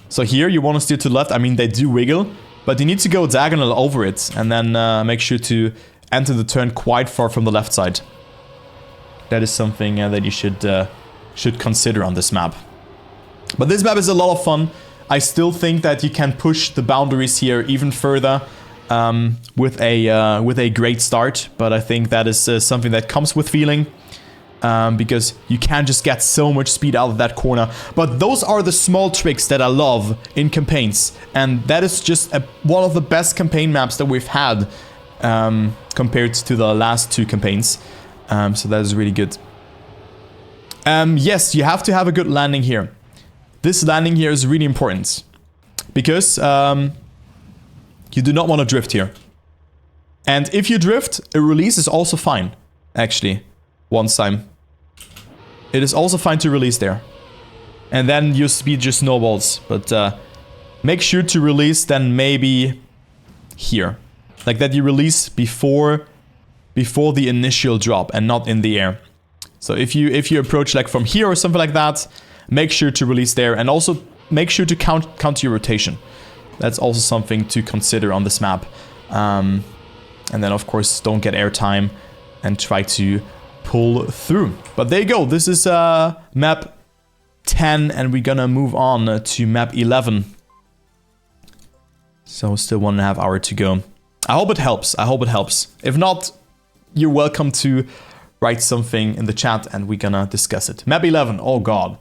So here you want to steer to the left. I mean, they do wiggle, but you need to go diagonal over it and then make sure to enter the turn quite far from the left side. That is something that you should consider on this map. But this map is a lot of fun. I still think that you can push the boundaries here even further with a great start. But I think that is something that comes with feeling. Because you can just get so much speed out of that corner. But those are the small tricks that I love in campaigns. And that is just one of the best campaign maps that we've had compared to the last 2 campaigns. So that is really good. Yes, you have to have a good landing here. This landing here is really important. Because you do not want to drift here. And if you drift, a release is also fine, actually, once time. It is also fine to release there. And then your speed just snowballs. But make sure to release then maybe here. Like that you release before the initial drop and not in the air. So if you approach like from here or something like that, make sure to release there. And also make sure to count your rotation. That's also something to consider on this map. And then of course don't get airtime and try to pull through. But there you go. This is map 10 and we're gonna move on to map 11. So still 1.5 hours to go. I hope it helps. I hope it helps. If not, you're welcome to write something in the chat and we're gonna discuss it. Map 11. Oh god.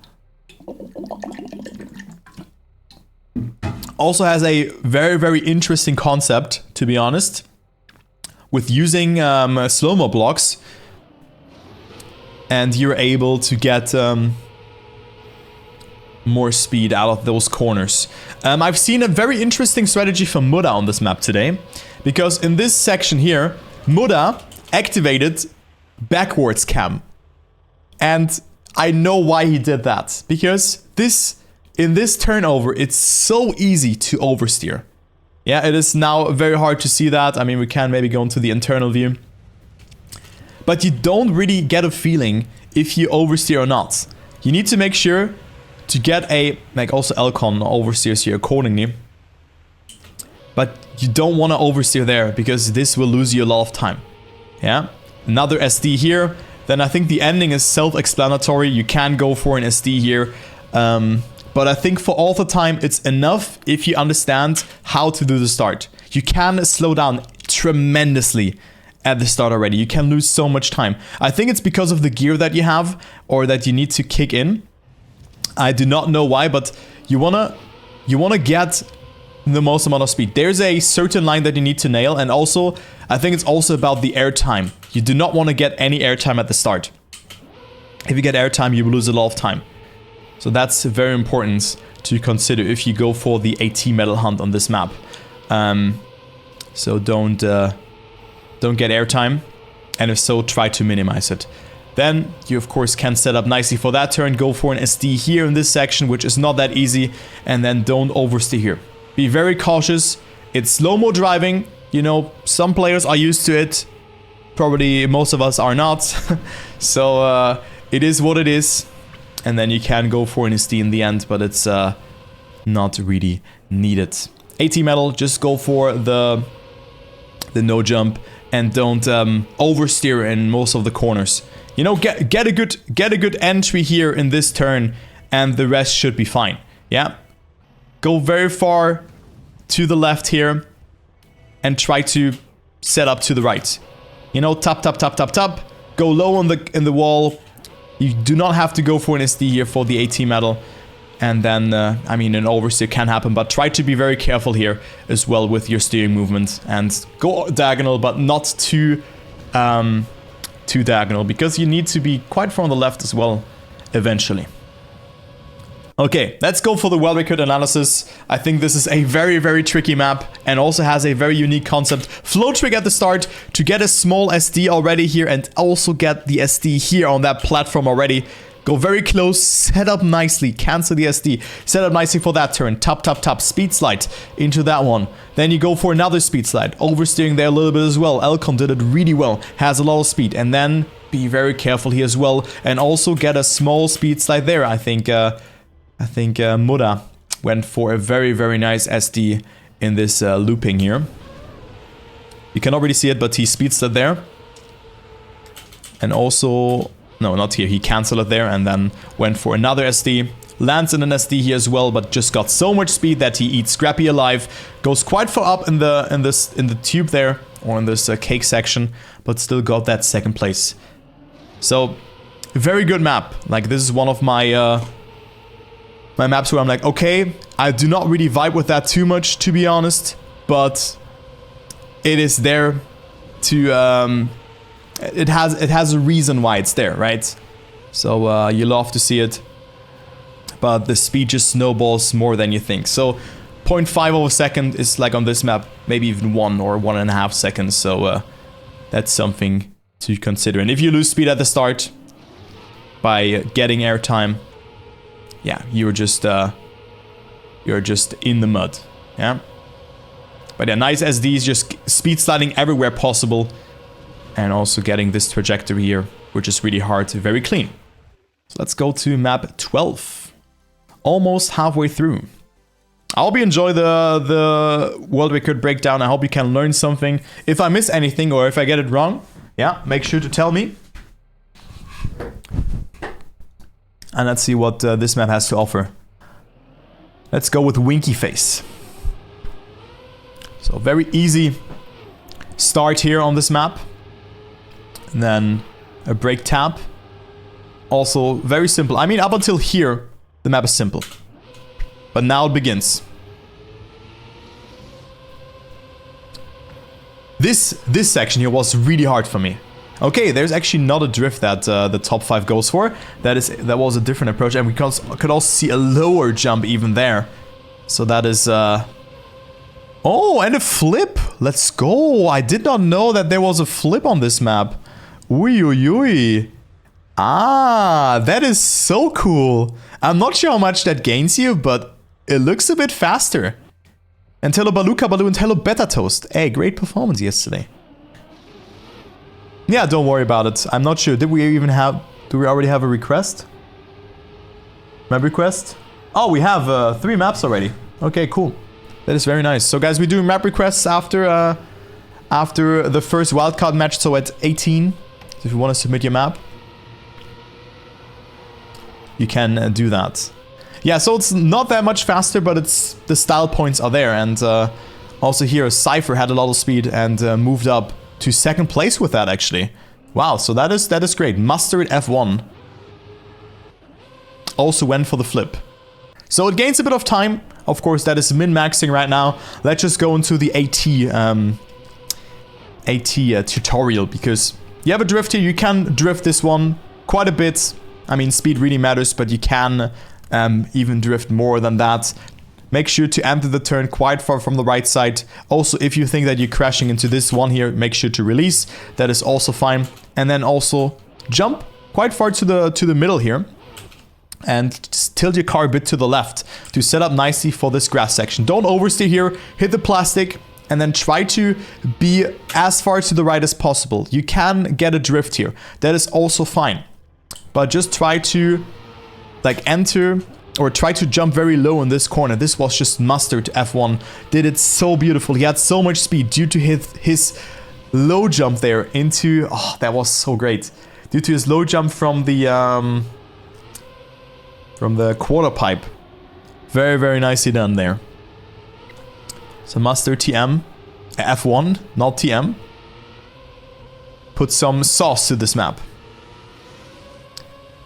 Also has a very, very interesting concept, to be honest. With using slow-mo blocks. And you're able to get more speed out of those corners. I've seen a very interesting strategy from Muda on this map today. Because in this section here, Muda activated backwards cam. And I know why he did that. Because in this turnover, it's so easy to oversteer. Yeah, it is now very hard to see that. I mean, we can maybe go into the internal view. But you don't really get a feeling if you oversteer or not. You need to make sure to get like also Elcon oversteers here accordingly. But you don't want to oversteer there because this will lose you a lot of time. Yeah, another SD here. Then I think the ending is self-explanatory. You can go for an SD here. But I think for all the time, it's enough if you understand how to do the start. You can slow down tremendously at the start already. You can lose so much time. I think it's because of the gear that you have or that you need to kick in. I do not know why, but you wanna get the most amount of speed. There's a certain line that you need to nail, and also I think it's also about the air time. You do not want to get any air time at the start. If you get air time, you will lose a lot of time. So that's very important to consider if you go for the AT medal hunt on this map. So don't get airtime, and if so, try to minimize it. Then you of course can set up nicely for that turn, go for an SD here in this section, which is not that easy, and then don't oversteer here. Be very cautious. It's slow-mo driving, you know, some players are used to it, probably most of us are not. So it is what it is, and then you can go for an SD in the end, but it's not really needed. AT medal, just go for the no jump. And don't oversteer in most of the corners. You know, get a good entry here in this turn, and the rest should be fine. Yeah, go very far to the left here, and try to set up to the right. You know, tap. Go low in the wall. You do not have to go for an SD here for the AT medal. And then, I mean, an oversteer can happen, but try to be very careful here as well with your steering movement. And go diagonal, but not too diagonal, because you need to be quite far on the left as well, eventually. Okay, let's go for the Worldrecord analysis. I think this is a very, very tricky map and also has a very unique concept. Flow trick at the start to get a small SD already here and also get the SD here on that platform already. Go very close, set up nicely, cancel the SD, set up nicely for that turn, tap, speed slide into that one. Then you go for another speed slide, oversteering there a little bit as well. Elcon did it really well, has a lot of speed, and then be very careful here as well. And also get a small speed slide there. I think Muda went for a very, very nice SD in this looping here. You cannot really see it, but he speed slid there. And also... No, not here. He cancelled it there and then went for another SD. Lands in an SD here as well, but just got so much speed that he eats Scrappy alive. Goes quite far up in the tube there, or in this cake section, but still got that second place. So, very good map. Like, this is one of my my maps where I'm like, okay, I do not really vibe with that too much, to be honest, but it is there to it has a reason why it's there, right? So you love to see it, but the speed just snowballs more than you think. So 0.5 of a second is like on this map, maybe even 1 or 1.5 seconds. So that's something to consider. And if you lose speed at the start by getting airtime, yeah, you're just in the mud. Yeah. But yeah, nice SDs, just speed sliding everywhere possible. And also getting this trajectory here, which is really hard, very clean. So let's go to map 12. Almost halfway through. I hope you enjoy the world record breakdown. I hope you can learn something. If I miss anything or if I get it wrong, yeah, make sure to tell me. And let's see what this map has to offer. Let's go with Winky Face. So very easy start here on this map. And then a break tap. Also very simple. I mean, up until here, the map is simple. But now it begins. This section here was really hard for me. Okay, there's actually not a drift that the top 5 goes for. That was a different approach, and we could also see a lower jump even there. So that is oh, and a flip. Let's go. I did not know that there was a flip on this map. Ui, ui, ui. Ah, that is so cool. I'm not sure how much that gains you, but it looks a bit faster. And hello Baluka Balu and hello Beta Toast. Hey, great performance yesterday. Yeah, don't worry about it. I'm not sure. Do we already have a request? Map request? Oh, we have 3 maps already. Okay, cool. That is very nice. So guys, we do map requests after the first wildcard match, so at 18. So if you want to submit your map, you can do that. Yeah, so it's not that much faster, but it's the style points are there. And also here, Cypher had a lot of speed and moved up to 2nd place with that, actually. Wow, so that is great. Mustard F1 also went for the flip. So it gains a bit of time. Of course, that is min-maxing right now. Let's just go into the AT tutorial, because you have a drift here. You can drift this one quite a bit. I mean, speed really matters, but you can even drift more than that. Make sure to enter the turn quite far from the right side. Also, if you think that you're crashing into this one here, make sure to release. That is also fine. And then also jump quite far to the middle here. And just tilt your car a bit to the left to set up nicely for this grass section. Don't oversteer here. Hit the plastic and then try to be as far to the right as possible. You can get a drift here. That is also fine. But just try to like enter or try to jump very low in this corner. This was just Mustard F1. Did it so beautiful. He had so much speed due to his low jump there into... Oh, that was so great. Due to his low jump from the quarter pipe. Very, very nicely done there. So Mustard TM. F1, not TM. Put some sauce to this map.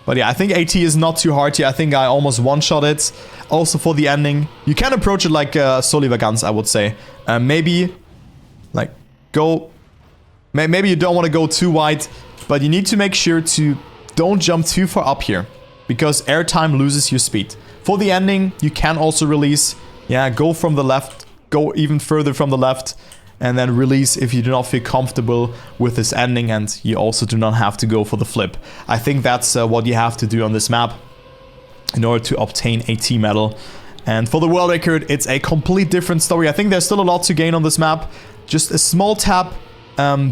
But yeah, I think AT is not too hard here. I think I almost one-shot it. Also for the ending, you can approach it like Solivagans, I would say. Maybe, like, go... Maybe you don't want to go too wide, but you need to make sure to don't jump too far up here, because airtime loses your speed. For the ending, you can also release. Yeah, go from the left, go even further from the left, and then release if you do not feel comfortable with this ending, and you also do not have to go for the flip. I think that's what you have to do on this map in order to obtain AT medal. And for the world record, it's a complete different story. I think there's still a lot to gain on this map. Just a small tap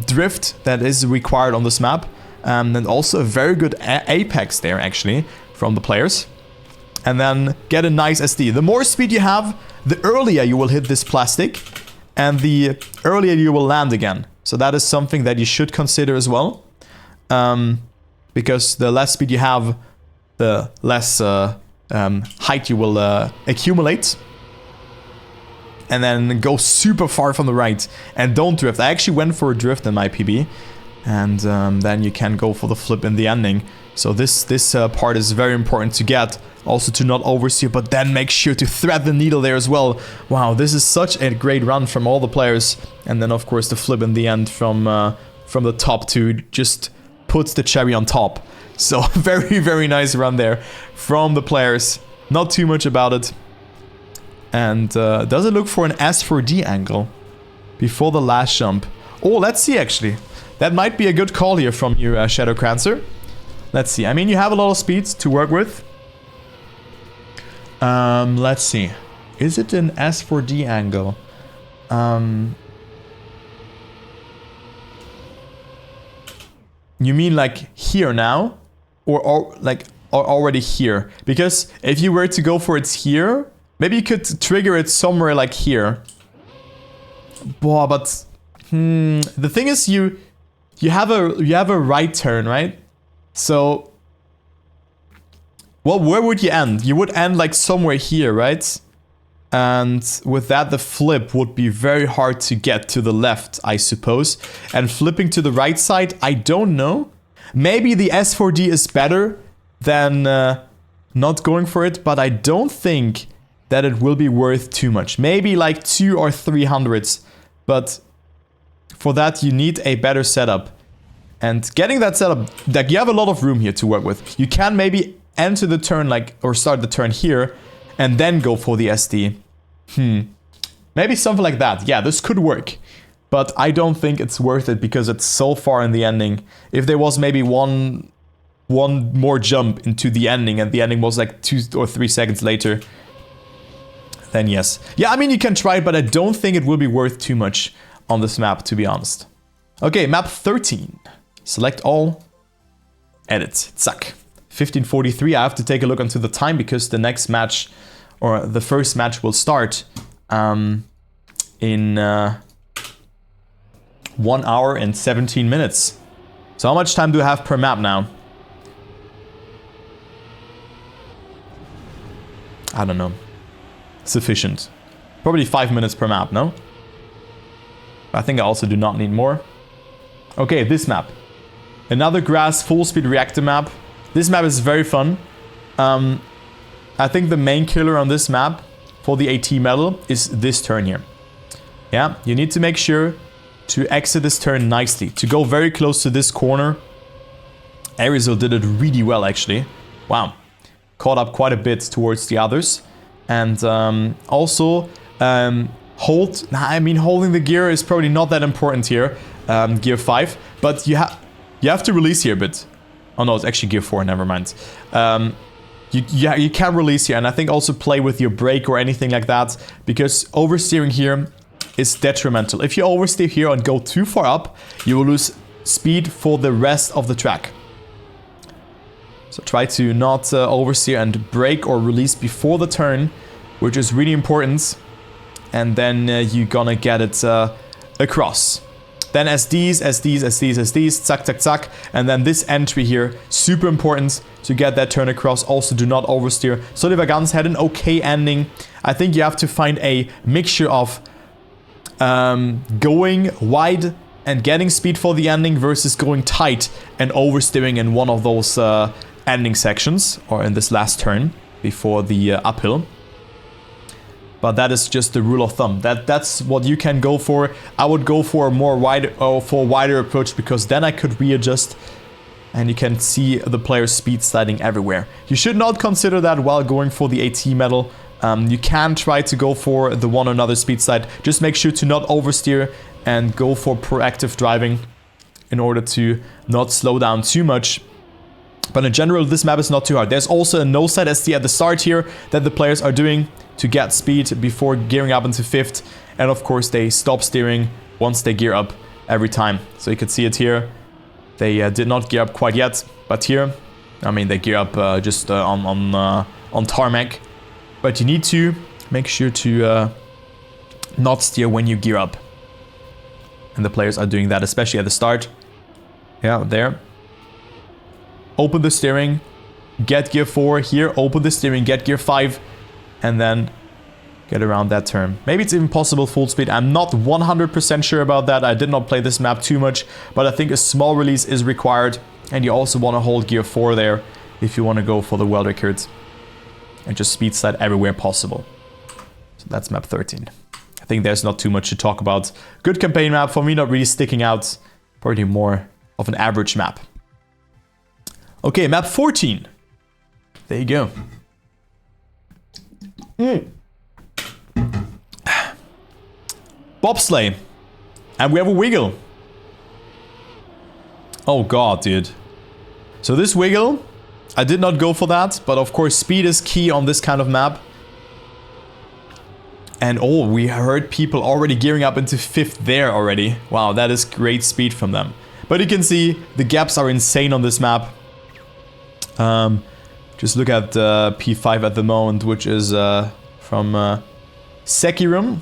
drift that is required on this map. And also a very good apex there, actually, from the players. And then get a nice SD. The more speed you have, the earlier you will hit this plastic, and the earlier you will land again. So that is something that you should consider as well. Because the less speed you have, the less height you will accumulate. And then go super far from the right. And don't drift. I actually went for a drift in my PB. And then you can go for the flip in the ending. So this part is very important to get. Also to not oversteer, but then make sure to thread the needle there as well. Wow, this is such a great run from all the players. And then of course the flip in the end from the top to just puts the cherry on top. So very, very nice run there from the players. Not too much about it. And does it look for an S4D angle before the last jump? Oh, let's see actually. That might be a good call here from you, Shadow Crancer. Let's see. I mean, you have a lot of speeds to work with. Let's see. Is it an S4D angle? You mean like here now? Or already here? Because if you were to go for it here, maybe you could trigger it somewhere like here. Boah, but the thing is you have a right turn, right? So well, where would you end? You would end like somewhere here, right? And with that, the flip would be very hard to get to the left, I suppose. And flipping to the right side, I don't know. Maybe the S4D is better than not going for it, but I don't think that it will be worth too much. Maybe like 200 or 300s, but for that you need a better setup. And getting that setup, like you have a lot of room here to work with. You can maybe enter the turn or start the turn here and then go for the SD. Maybe something like that. Yeah, this could work. But I don't think it's worth it because it's so far in the ending. If there was maybe one more jump into the ending and the ending was like 2 or 3 seconds later, then yes. Yeah, I mean, you can try it, but I don't think it will be worth too much on this map, to be honest. Okay, map 13. Select all. Edit. Zack. 15:43. I have to take a look onto the time because the next match, or the first match, will start in 1 hour and 17 minutes. So how much time do I have per map now? I don't know. Sufficient. Probably 5 minutes per map, no? I think I also do not need more. Okay, this map. Another grass full speed reactor map. This map is very fun. I think the main killer on this map for the AT medal is this turn here. Yeah, you need to make sure to exit this turn nicely, to go very close to this corner. Arizal did it really well, actually. Wow. Caught up quite a bit towards the others. And also, holding the gear is probably not that important here. Gear 5. But you have to release here a bit. Oh no, it's actually gear 4, never mind. You can release here, and I think also play with your brake or anything like that, because oversteering here is detrimental. If you oversteer here and go too far up, you will lose speed for the rest of the track. So try to not oversteer and brake or release before the turn, which is really important. And then you're gonna get it across. Then SDs, zack, zack, zack. And then this entry here, super important to get that turn across. Also, do not oversteer. Soliver Guns had an okay ending. I think you have to find a mixture of going wide and getting speed for the ending versus going tight and oversteering in one of those ending sections, or in this last turn before the uphill. But that is just the rule of thumb. That's what you can go for. I would go for a wider approach, because then I could readjust and you can see the player's speed sliding everywhere. You should not consider that while going for the AT medal. You can try to go for the one or another speed slide. Just make sure to not oversteer and go for proactive driving in order to not slow down too much. But in general, this map is not too hard. There's also a no-side SD at the start here that the players are doing to get speed before gearing up into 5th. And of course, they stop steering once they gear up every time. So you can see it here. They did not gear up quite yet, but here, I mean, they gear up just on tarmac. But you need to make sure to not steer when you gear up. And the players are doing that, especially at the start. Yeah, there. Open the steering, get gear 4. Here, open the steering, get gear 5. And then get around that turn. Maybe it's even possible full speed. I'm not 100% sure about that. I did not play this map too much. But I think a small release is required. And you also want to hold gear 4 there if you want to go for the world records. And just speed slide everywhere possible. So that's map 13. I think there's not too much to talk about. Good campaign map. For me, not really sticking out. Probably more of an average map. Okay, map 14. There you go. Bobsleigh. And we have a wiggle. Oh god, dude. So this wiggle, I did not go for that. But of course, speed is key on this kind of map. And oh, we heard people already gearing up into 5th there already. Wow, that is great speed from them. But you can see the gaps are insane on this map. Just look at P5 at the moment, which is from Sekirum.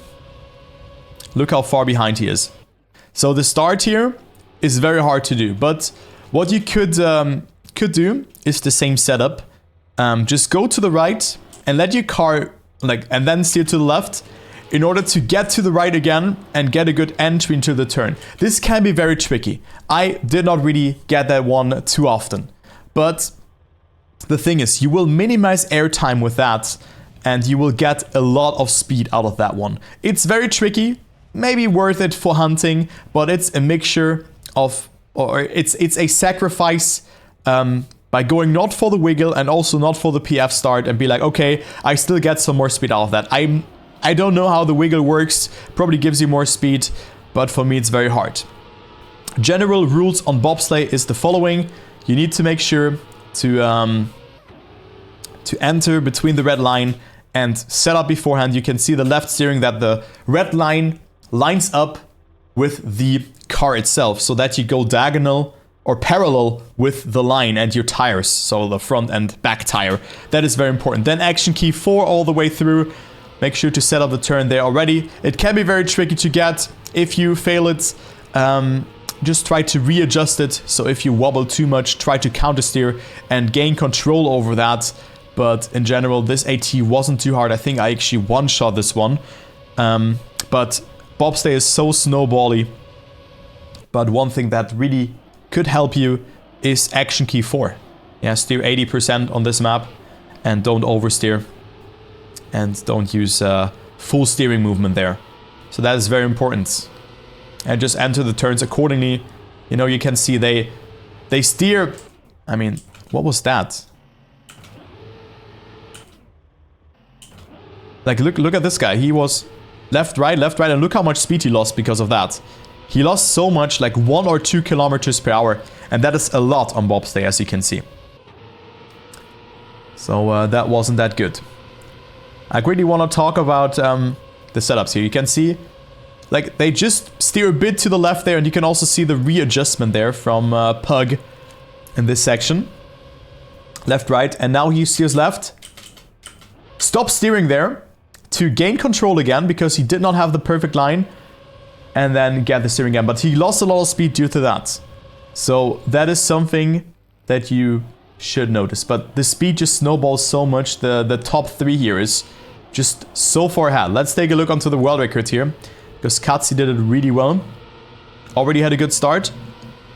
Look how far behind he is. So the start here is very hard to do. But what you could do is the same setup. Just go to the right and let your car, and then steer to the left in order to get to the right again and get a good entry into the turn. This can be very tricky. I did not really get that one too often. But the thing is, you will minimize airtime with that and you will get a lot of speed out of that one. It's very tricky, maybe worth it for hunting, but it's a mixture of, or it's a sacrifice by going not for the wiggle and also not for the PF start and be like, okay, I still get some more speed out of that. I don't know how the wiggle works, probably gives you more speed, but for me it's very hard. General rules on bobsleigh is the following. You need to make sure to enter between the red line and set up beforehand. You can see the left steering that the red line lines up with the car itself so that you go diagonal or parallel with the line and your tires, so the front and back tire. That is very important. Then action key 4 all the way through. Make sure to set up the turn there already. It can be very tricky to get. If you fail it, just try to readjust it. So if you wobble too much, try to counter steer and gain control over that. But in general, this AT wasn't too hard. I think I actually one-shot this one. But bobsleigh is so snowbally. But one thing that really could help you is action key 4. Yeah, steer 80% on this map and don't oversteer. And don't use full steering movement there. So that is very important. And just enter the turns accordingly. You know, you can see they steer. I mean, what was that? Like, look at this guy. He was left, right, and look how much speed he lost because of that. He lost so much, like 1 or 2 kilometers per hour, and that is a lot on bobsleigh, as you can see. So that wasn't that good. I really want to talk about the setups here. You can see, like, they just steer a bit to the left there, and you can also see the readjustment there from Pug in this section. Left, right, and now he steers left. Stop steering there to gain control again because he did not have the perfect line, and then get the steering again. But he lost a lot of speed due to that. So that is something that you should notice. But the speed just snowballs so much. The top 3 here is just so far ahead. Let's take a look onto the world record here, because Katsi did it really well. Already had a good start,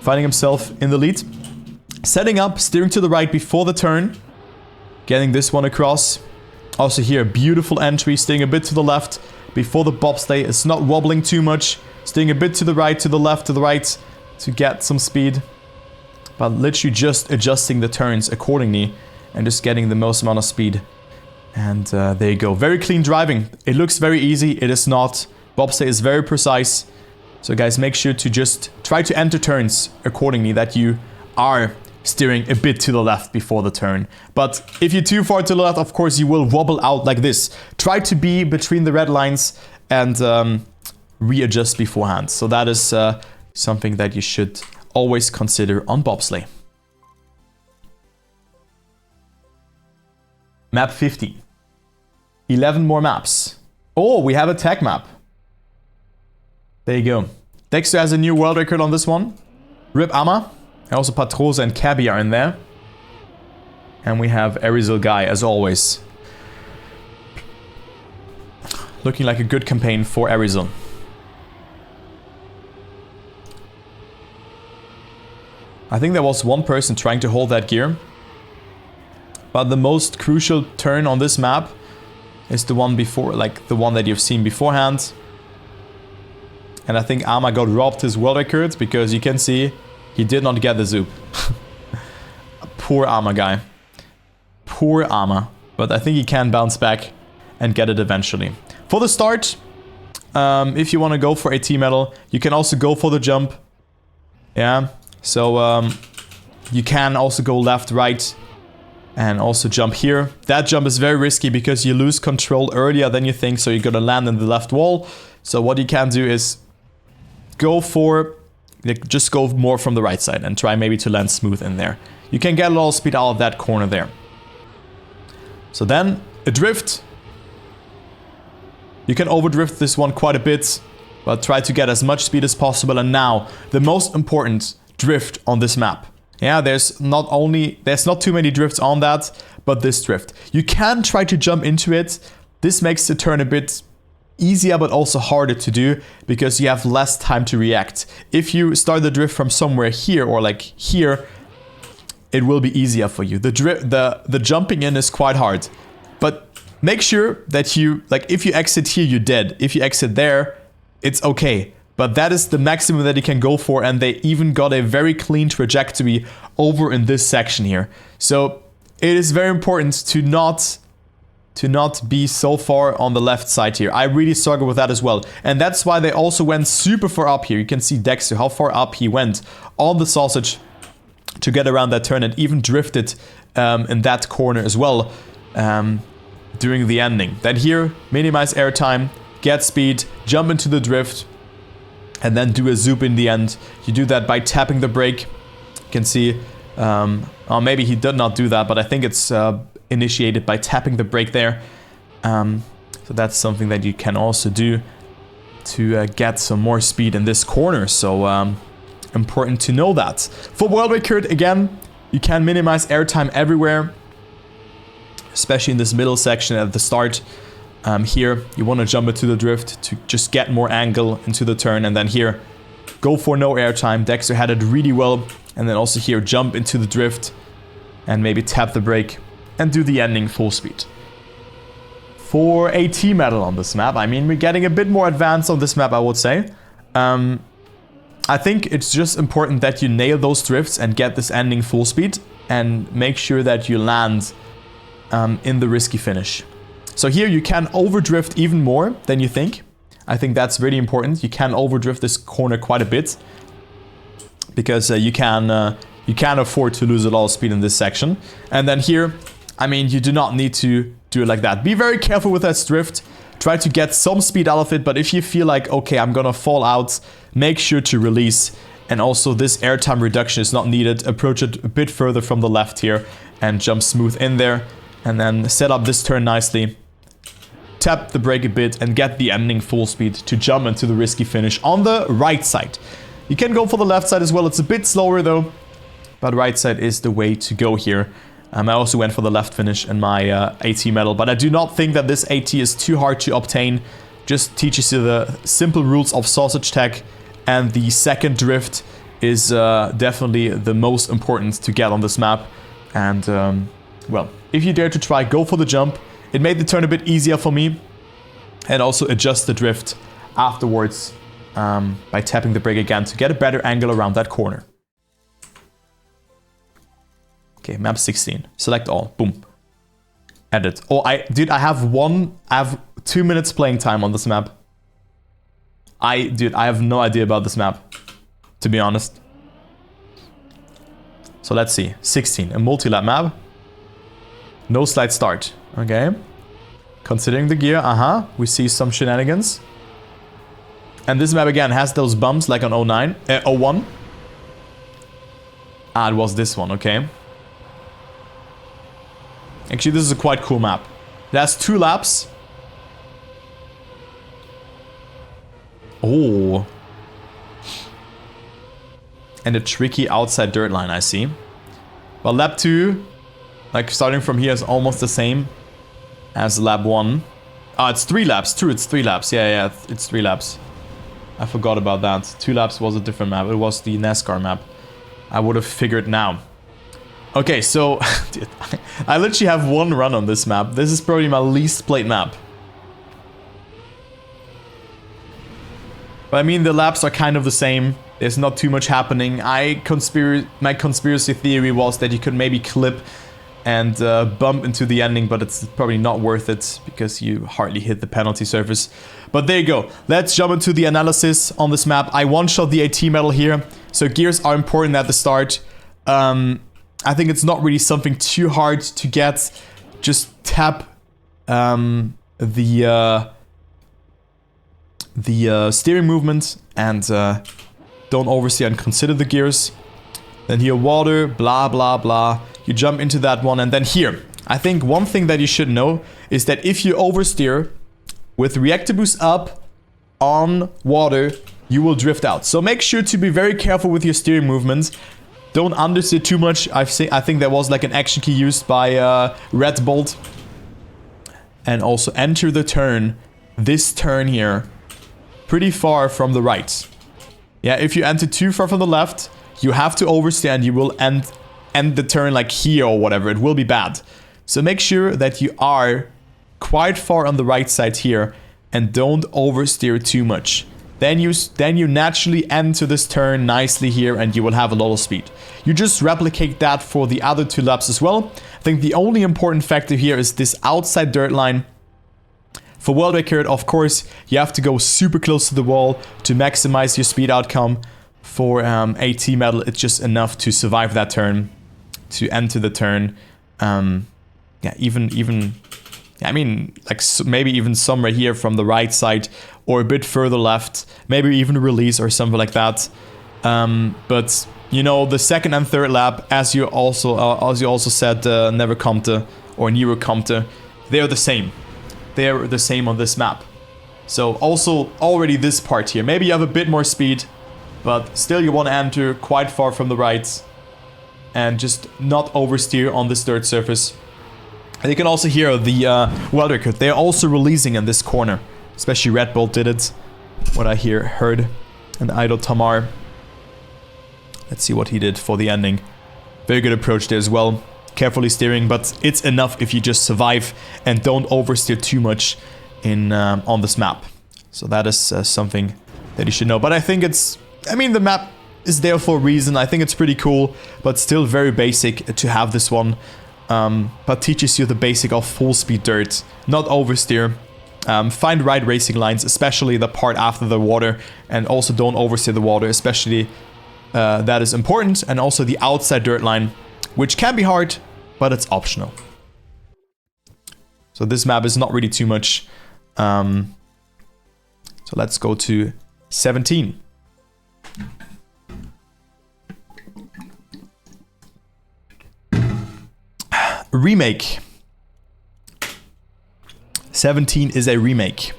finding himself in the lead. Setting up, steering to the right before the turn, getting this one across. Also here, beautiful entry, steering a bit to the left before the bobsleigh. It's not wobbling too much. Steering a bit to the right, to the left, to the right to get some speed. But literally just adjusting the turns accordingly and just getting the most amount of speed. And there you go. Very clean driving. It looks very easy. It is not. Bobsleigh is very precise. So guys, make sure to just try to enter turns accordingly, that you are steering a bit to the left before the turn. But if you're too far to the left, of course, you will wobble out like this. Try to be between the red lines and readjust beforehand. So that is something that you should always consider on bobsleigh. Map 50. 11 more maps. Oh, we have a tech map. There you go. Dexter has a new world record on this one. Rip Amma. Also Patrosa and Cabby are in there. And we have Arizal Guy, as always. Looking like a good campaign for Arizal. I think there was one person trying to hold that gear. But the most crucial turn on this map is the one before, like the one that you've seen beforehand. And I think Amma got robbed his world record because you can see he did not get the zoop. Poor Amma guy. Poor Amma. But I think he can bounce back and get it eventually. For the start, if you want to go for AT medal, you can also go for the jump. Yeah. So you can also go left, right, and also jump here. That jump is very risky because you lose control earlier than you think, so you're gonna land in the left wall. So what you can do is go for, just go more from the right side and try maybe to land smooth in there. You can get a lot of speed out of that corner there. So then, a drift. You can overdrift this one quite a bit, but try to get as much speed as possible. And now, the most important drift on this map. Yeah, there's not too many drifts on that, but this drift. You can try to jump into it. This makes the turn a bit easier, but also harder to do because you have less time to react. If you start the drift from somewhere here or like here, it will be easier for you. The jumping in is quite hard, but make sure that you, like if you exit here, you're dead. If you exit there, it's okay. But that is the maximum that you can go for, and they even got a very clean trajectory over in this section here. So it is very important to not be so far on the left side here. I really struggle with that as well. And that's why they also went super far up here. You can see Dexter, how far up he went on the sausage to get around that turn, and even drifted in that corner as well during the ending. Then here, minimize airtime, get speed, jump into the drift, and then do a zoop in the end. You do that by tapping the brake. You can see, or maybe he did not do that, but I think it's initiated by tapping the brake there. So that's something that you can also do to get some more speed in this corner. So important to know that. For world record, again, you can minimize airtime everywhere, especially in this middle section at the start. Here, you want to jump into the drift to just get more angle into the turn. And then here, go for no airtime. Dexter had it really well. And then also here, jump into the drift and maybe tap the brake and do the ending full speed. For AT medal on this map, I mean, we're getting a bit more advanced on this map, I would say. I think it's just important that you nail those drifts and get this ending full speed. And make sure that you land in the risky finish. So here you can overdrift even more than you think. I think that's really important. You can overdrift this corner quite a bit because you can afford to lose a lot of speed in this section. And then here, I mean, you do not need to do it like that. Be very careful with that drift. Try to get some speed out of it, but if you feel like, okay, I'm gonna fall out, make sure to release. And also this airtime reduction is not needed. Approach it a bit further from the left here and jump smooth in there. And then set up this turn nicely. Tap the brake a bit and get the ending full speed to jump into the risky finish on the right side. You can go for the left side as well. It's a bit slower though, but right side is the way to go here. I also went for the left finish in my AT medal, but I do not think that this AT is too hard to obtain. Just teaches you the simple rules of sausage tech, and the second drift is definitely the most important to get on this map. And well, if you dare to try, go for the jump. It made the turn a bit easier for me, and also adjust the drift afterwards by tapping the brake again to get a better angle around that corner. Okay, map 16. Select all. Boom. Edit. Oh, I have 2 minutes playing time on this map. I have no idea about this map, to be honest. So let's see. 16. A multi-lap map. No slide start. Okay. Considering the gear, we see some shenanigans. And this map again has those bumps like on 01. Ah, it was this one, okay. Actually, this is a quite cool map. It has 2 laps. Oh. And a tricky outside dirt line, I see. Well, lap 2, like starting from here, is almost the same as lap 1. Ah, it's 3 laps. True, it's 3 laps. Yeah, it's 3 laps. I forgot about that. 2 laps was a different map. It was the NASCAR map. I would have figured now. Okay, so dude, I literally have 1 run on this map. This is probably my least played map. But I mean, the laps are kind of the same. There's not too much happening. My conspiracy theory was that you could maybe clip and bump into the ending, but it's probably not worth it because you hardly hit the penalty surface. But there you go. Let's jump into the analysis on this map. I one-shot the AT medal here, so gears are important at the start. I think it's not really something too hard to get. Just tap the steering movement and don't oversteer and consider the gears. Then here, water, blah, blah, blah. You jump into that one, and then here. I think one thing that you should know is that if you oversteer with reactor boost up on water, you will drift out. So make sure to be very careful with your steering movements. Don't understeer too much. I think there was like an action key used by Red Bolt. And also enter the turn, this turn here, pretty far from the right. Yeah, if you enter too far from the left, you have to oversteer and you will end the turn like here or whatever. It will be bad. So make sure that you are quite far on the right side here and don't oversteer too much. Then you naturally enter this turn nicely here and you will have a lot of speed. You just replicate that for the other 2 laps as well. I think the only important factor here is this outside dirt line. For Worldrecord, of course, you have to go super close to the wall to maximize your speed outcome. For AT medal, it's just enough to survive that turn, to enter the turn. Yeah, I mean, like maybe even somewhere here from the right side or a bit further left, maybe even release or something like that. But you know, the 2nd and 3rd lap, as you also said, never Comte or Nero Comte, they're the same. They're the same on this map. So also already this part here, maybe you have a bit more speed, but still you want to enter quite far from the right and just not oversteer on this dirt surface. And you can also hear the Worldrecord. They're also releasing in this corner. Especially Red Bull did it. What I heard. And Idol Tamar. Let's see what he did for the ending. Very good approach there as well. Carefully steering, but it's enough if you just survive and don't oversteer too much in on this map. So that is something that you should know. But I think the map is there for a reason. I think it's pretty cool, but still very basic to have this one. But teaches you the basic of full speed dirt, not oversteer. Find right racing lines, especially the part after the water, and also don't oversteer the water, especially that is important. And also the outside dirt line, which can be hard, but it's optional. So this map is not really too much. So let's go to 17. Remake. 17 is a remake.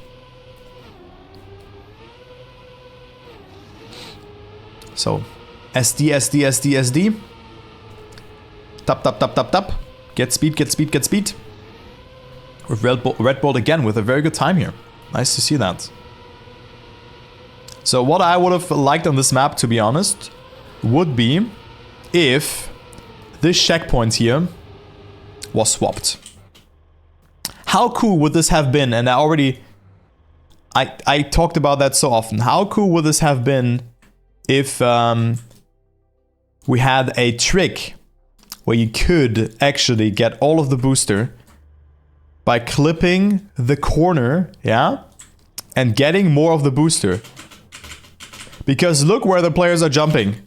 So SD, SD, SD, SD. Tap, tap, tap, tap, tap. Get speed, get speed, get speed. With Red Bull again with a very good time here. Nice to see that. So what I would have liked on this map, to be honest, would be if this checkpoint here was swapped. How cool would this have been? And I talked about that so often. How cool would this have been if we had a trick where you could actually get all of the booster by clipping the corner, yeah, and getting more of the booster. Because look where the players are jumping.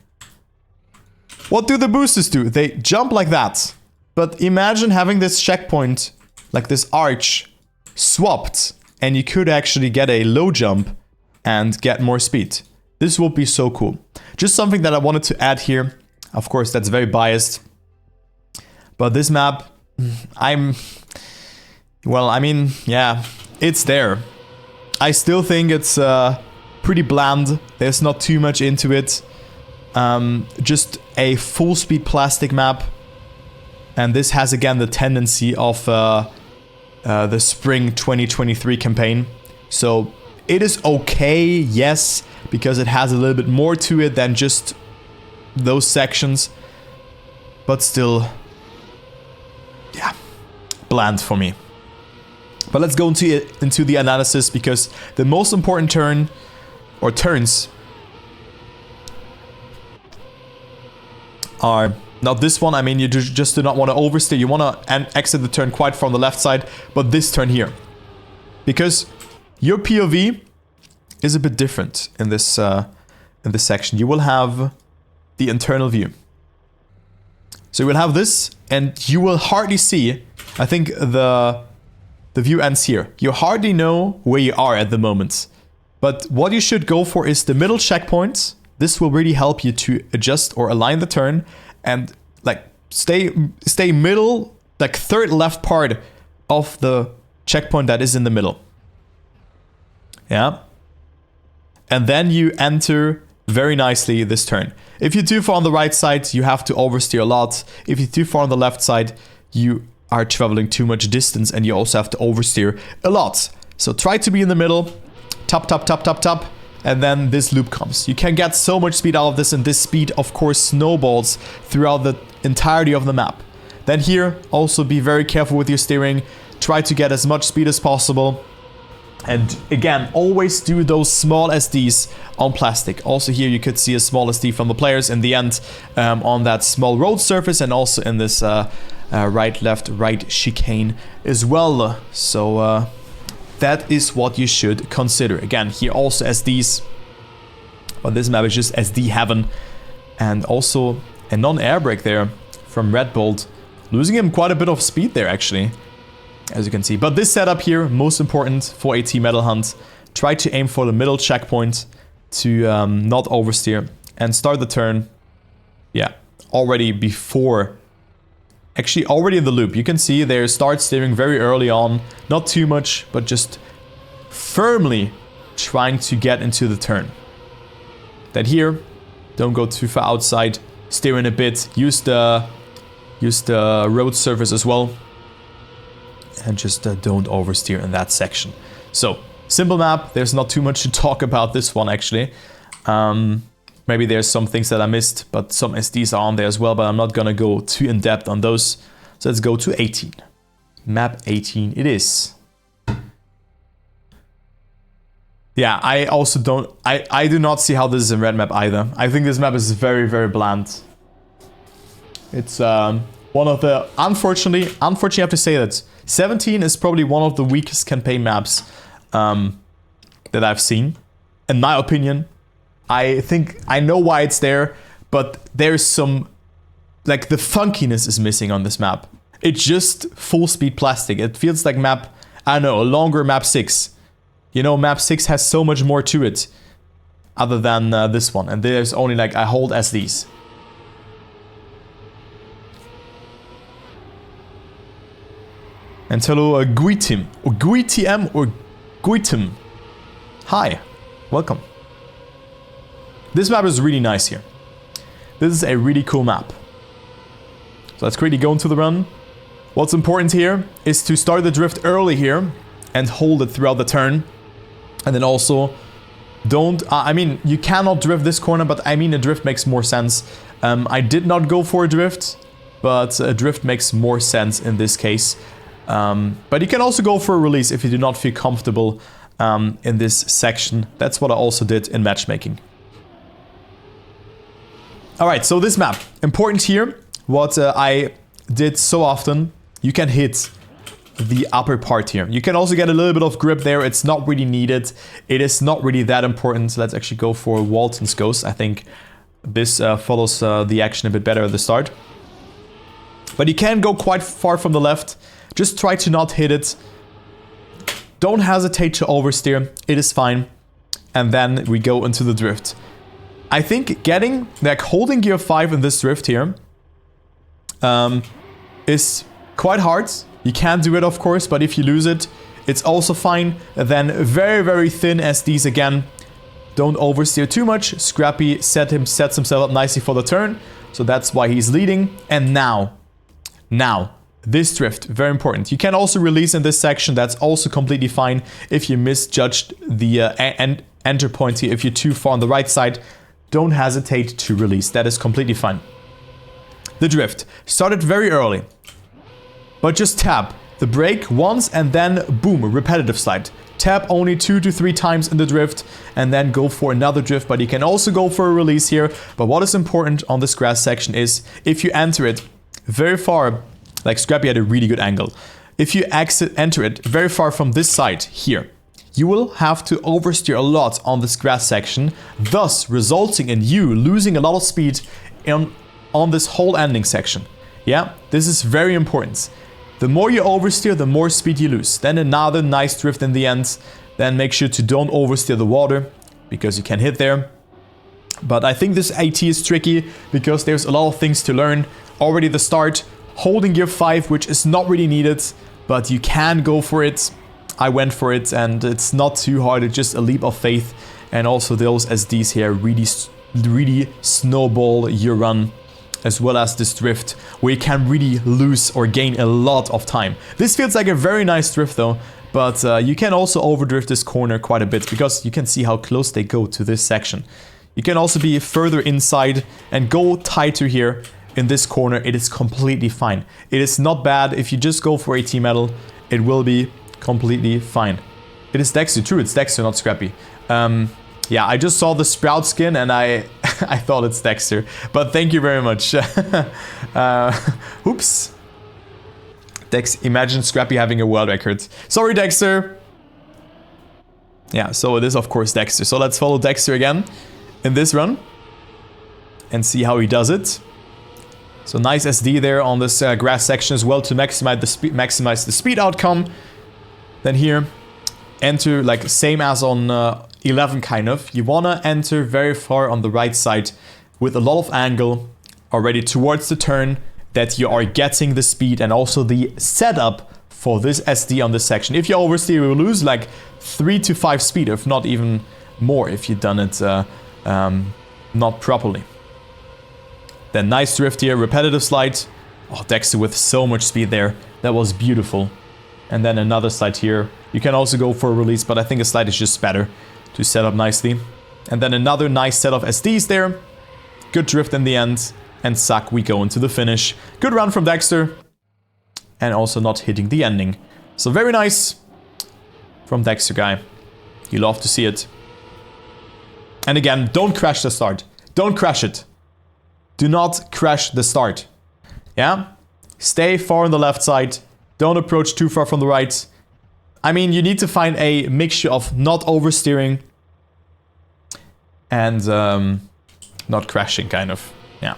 What do the boosters do? They jump like that. But imagine having this checkpoint, like this arch, swapped, and you could actually get a low jump and get more speed. This would be so cool. Just something that I wanted to add here. Of course, that's very biased. But this map, well, I mean, yeah, it's there. I still think it's pretty bland. There's not too much into it. Just a full speed plastic map. And this has again the tendency of the spring 2023 campaign. So it is okay, yes, because it has a little bit more to it than just those sections. But still, yeah, bland for me. But let's go into the analysis, because the most important turn, or turns, are not this one. I mean, you just do not want to oversteer. You want to exit the turn quite from the left side, but this turn here. Because your POV is a bit different in this section. You will have the internal view. So you will have this, and you will hardly see, I think the view ends here. You hardly know where you are at the moment. But what you should go for is the middle checkpoint. This will really help you to adjust or align the turn and like stay middle, like third left part of the checkpoint that is in the middle. Yeah. And then you enter very nicely this turn. If you're too far on the right side, you have to oversteer a lot. If you're too far on the left side, you are traveling too much distance and you also have to oversteer a lot. So try to be in the middle, top, top, top, top, top, and then this loop comes. You can get so much speed out of this, and this speed, of course, snowballs throughout the entirety of the map. Then here, also be very careful with your steering. Try to get as much speed as possible. And again, always do those small SDs on plastic. Also here you could see a small SD from the players in the end on that small road surface, and also in this right, left, right chicane as well. So that is what you should consider. Again, here also SDs, but this map is just SD heaven. And also a non-air brake there from Red Bolt, losing him quite a bit of speed there actually, as you can see. But this setup here, most important for AT Metal Hunt. Try to aim for the middle checkpoint to not oversteer and start the turn, yeah, already before, actually already in the loop. You can see they start steering very early on, not too much, but just firmly trying to get into the turn. Then here, don't go too far outside, steer in a bit, use the road surface as well. And just don't oversteer in that section. So, simple map. There's not too much to talk about this one, actually. Maybe there's some things that I missed, but some SDs are on there as well, but I'm not gonna go too in-depth on those. So let's go to 18. Map 18 it is. Yeah, I also don't... I do not see how this is a red map either. I think this map is very, very bland. It's one of the... Unfortunately, I have to say that 17 is probably one of the weakest campaign maps that I've seen, in my opinion. I think I know why it's there, but there's some, like, the funkiness is missing on this map. It's just full speed plastic. It feels like map, I don't know, a longer map 6. You know, map 6 has so much more to it other than this one, and there's only like I hold SDs. And hello, Guitim, or Guitm, or Guitim. Hi, welcome. This map is really nice here. This is a really cool map. So let's quickly go into the run. What's important here is to start the drift early here and hold it throughout the turn. And then also, don't... I mean, you cannot drift this corner, but I mean a drift makes more sense. I did not go for a drift, but a drift makes more sense in this case. But you can also go for a release if you do not feel comfortable in this section. That's what I also did in matchmaking. Alright, so this map. Important here, what I did so often, you can hit the upper part here. You can also get a little bit of grip there. It's not really needed. It is not really that important. Let's actually go for Walton's Ghost. I think this follows the action a bit better at the start. But you can go quite far from the left. Just try to not hit it. Don't hesitate to oversteer. It is fine. And then we go into the drift. I think getting, like, holding gear 5 in this drift here is quite hard. You can do it, of course, but if you lose it, it's also fine. Then very, very thin SDs again. Don't oversteer too much. Scrappy sets himself up nicely for the turn, so that's why he's leading. And now, this drift, very important. You can also release in this section. That's also completely fine if you misjudged the enter point here. If you're too far on the right side, don't hesitate to release. That is completely fine. The drift started very early, but just tap the brake once and then boom, repetitive slide. Tap only 2 to 3 times in the drift and then go for another drift, but you can also go for a release here. But what is important on this grass section is if you enter it very far, like Scrappy had a really good angle. If you enter it very far from this side here, you will have to oversteer a lot on this grass section, thus resulting in you losing a lot of speed on this whole ending section. Yeah, this is very important. The more you oversteer, the more speed you lose. Then another nice drift in the end. Then make sure to don't oversteer the water, because you can hit there. But I think this AT is tricky, because there's a lot of things to learn. Already the start, holding gear 5, which is not really needed, but you can go for it. I went for it, and it's not too hard. It's just a leap of faith. And also those SDs here really snowball your run, as well as this drift, where you can really lose or gain a lot of time. This feels like a very nice drift though, but you can also overdrift this corner quite a bit, because you can see how close they go to this section. You can also be further inside and go tighter here in this corner. It is completely fine. It is not bad. If you just go for AT metal, it will be completely fine. It is Dexter, true, it's Dexter, not Scrappy. Yeah, I just saw the Sprout skin and I thought it's Dexter, but thank you very much. Oops. Imagine Scrappy having a world record. Sorry, Dexter. Yeah, so it is of course Dexter. So let's follow Dexter again in this run and see how he does it. So nice SD there on this grass section as well to maximize the speed outcome. Then here, enter like same as on 11 kind of. You want to enter very far on the right side with a lot of angle already towards the turn, that you are getting the speed and also the setup for this SD on this section. If you oversteer, you will lose like 3 to 5 speed, if not even more, if you've done it not properly. Then nice drift here, repetitive slide. Oh, Dexter with so much speed there. That was beautiful. And then another slide here. You can also go for a release, but I think a slide is just better to set up nicely. And then another nice set of SDs there. Good drift in the end. And suck, we go into the finish. Good run from Dexter. And also not hitting the ending. So very nice from Dexter guy. You love to see it. And again, don't crash the start. Don't crash it. Do not crash the start. Yeah? Stay far on the left side. Don't approach too far from the right. I mean, you need to find a mixture of not oversteering and not crashing, kind of. Yeah.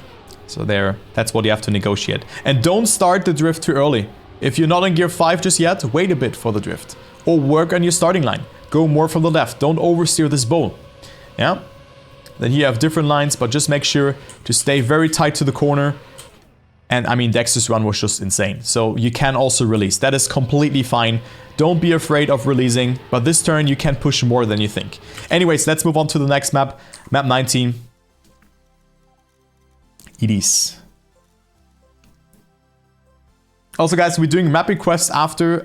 So there, that's what you have to negotiate. And don't start the drift too early. If you're not in gear 5 just yet, wait a bit for the drift. Or work on your starting line. Go more from the left. Don't oversteer this bowl. Yeah? Then here you have different lines, but just make sure to stay very tight to the corner. And I mean, Dexter's run was just insane. So you can also release. That is completely fine. Don't be afraid of releasing. But this turn, you can push more than you think. Anyways, let's move on to the next map. Map 19. It is. Also, guys, we're doing map requests after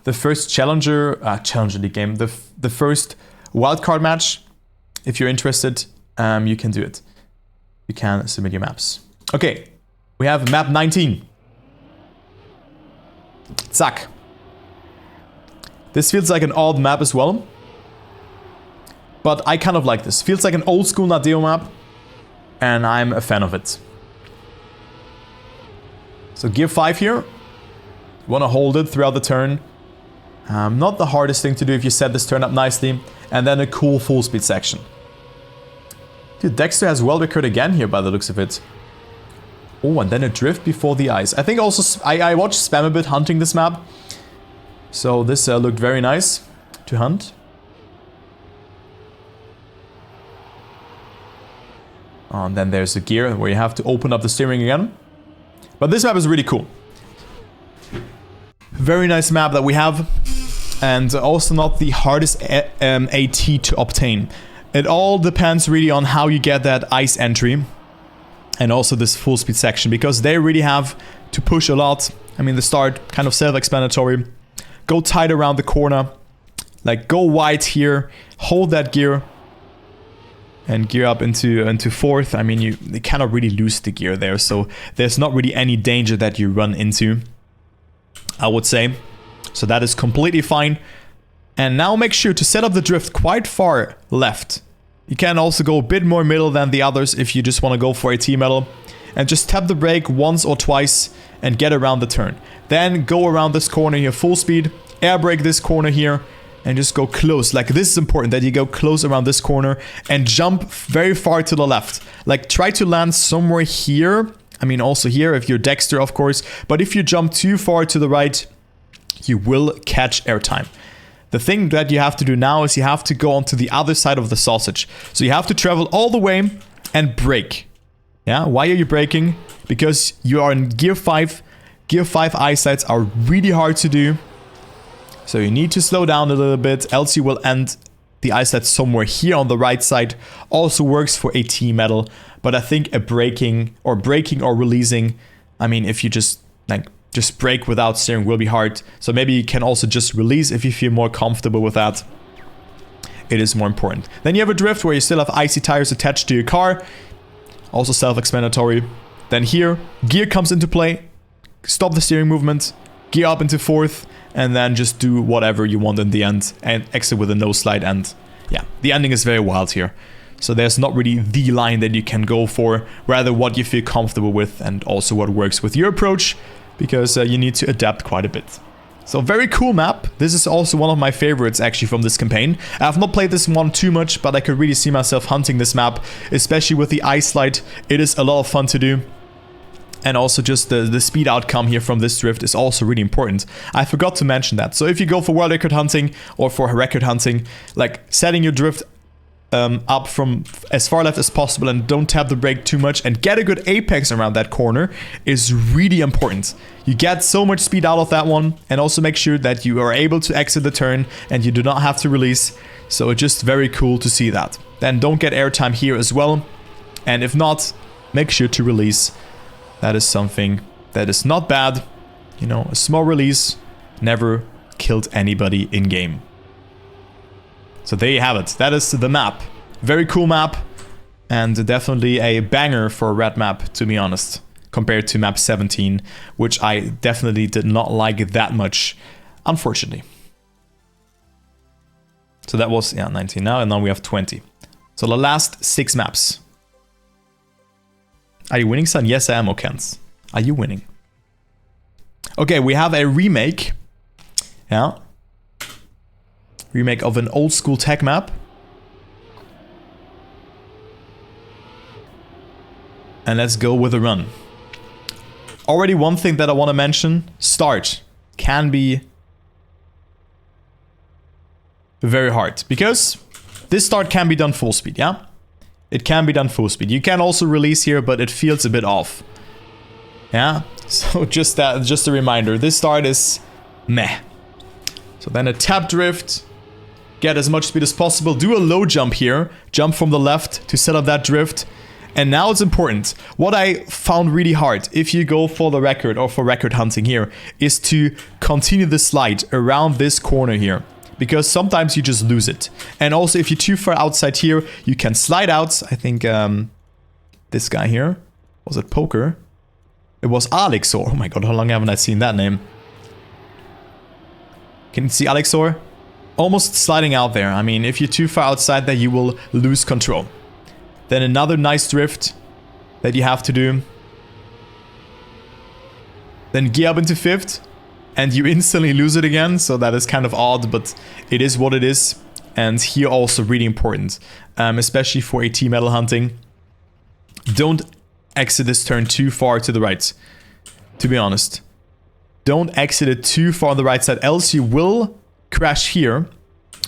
the first Challenger League game. The first wildcard match. If you're interested, you can do it. You can submit your maps. Okay. We have map 19. Zack. This feels like an odd map as well. But I kind of like this. Feels like an old school Nadeo map. And I'm a fan of it. So gear 5 here. You want to hold it throughout the turn. Not the hardest thing to do if you set this turn up nicely. And then a cool full speed section. Dude, Dexter has Worldrecord again here by the looks of it. Oh, and then a drift before the ice. I think also I watched Spam a bit hunting this map. So this looked very nice to hunt. And then there's the gear where you have to open up the steering again. But this map is really cool. Very nice map that we have. And also not the hardest AT to obtain. It all depends really on how you get that ice entry. And also this full speed section. Because they really have to push a lot. I mean, the start, kind of self-explanatory. Go tight around the corner. Like, go wide here. Hold that gear. And gear up into fourth. I mean, you cannot really lose the gear there. So there's not really any danger that you run into, I would say. So that is completely fine. And now make sure to set up the drift quite far left. You can also go a bit more middle than the others if you just want to go for a T-metal. And just tap the brake once or twice and get around the turn. Then go around this corner here full speed. Air brake this corner here. And just go close. Like, this is important that you go close around this corner and jump very far to the left. Like, try to land somewhere here. I mean, also here if you're Dexter, of course. But if you jump too far to the right, you will catch airtime. The thing that you have to do now is you have to go onto the other side of the sausage. So you have to travel all the way and brake. Yeah, why are you braking? Because you are in gear 5. Gear 5 eyesights are really hard to do. So you need to slow down a little bit, else you will end the eyesight somewhere here on the right side. Also works for a T-metal, but I think a braking or releasing, I mean, if you just brake without steering will be hard. So maybe you can also just release if you feel more comfortable with that. It is more important. Then you have a drift where you still have icy tires attached to your car. Also self-explanatory. Then here, gear comes into play. Stop the steering movement. Gear up into fourth. And then just do whatever you want in the end. And exit with a no slide end. Yeah, the ending is very wild here. So there's not really the line that you can go for. Rather what you feel comfortable with. And also what works with your approach. Because you need to adapt quite a bit. So very cool map. This is also one of my favorites actually from this campaign. I have not played this one too much. But I could really see myself hunting this map. Especially with the ice slide. It is a lot of fun to do. And also just the speed outcome here from this drift is also really important. I forgot to mention that. So if you go for world record hunting or for record hunting, like setting your drift up from as far left as possible and don't tap the brake too much and get a good apex around that corner is really important. You get so much speed out of that one, and also make sure that you are able to exit the turn and you do not have to release. So it's just very cool to see that. Then don't get airtime here as well. And if not, make sure to release. That is something that is not bad. You know, a small release never killed anybody in game. So there you have it. That is the map. Very cool map. And definitely a banger for a red map, to be honest. Compared to map 17, which I definitely did not like that much, unfortunately. So that was, 19 now, and now we have 20. So the last 6 maps. Are you winning, son? Yes, I am, Okens. Are you winning? Okay, we have a remake. Yeah. Remake of an old school tech map. And let's go with a run. Already one thing that I want to mention. Start can be very hard. Because this start can be done full speed, yeah? It can be done full speed. You can also release here, but it feels a bit off. Yeah? So just a reminder. This start is meh. So then a tap drift. Get as much speed as possible. Do a low jump here. Jump from the left to set up that drift. And now it's important. What I found really hard, if you go for the record or for record hunting here, is to continue the slide around this corner here. Because sometimes you just lose it. And also if you're too far outside here, you can slide out. I think this guy here, was it Poker? It was Alexor. Oh my god, how long haven't I seen that name? Can you see Alexor? Almost sliding out there. I mean, if you're too far outside there, you will lose control. Then another nice drift that you have to do. Then gear up into fifth. And you instantly lose it again. So that is kind of odd, but it is what it is. And here also really important. Especially for AT metal hunting. Don't exit this turn too far to the right. To be honest. Don't exit it too far on the right side. Else you will crash here.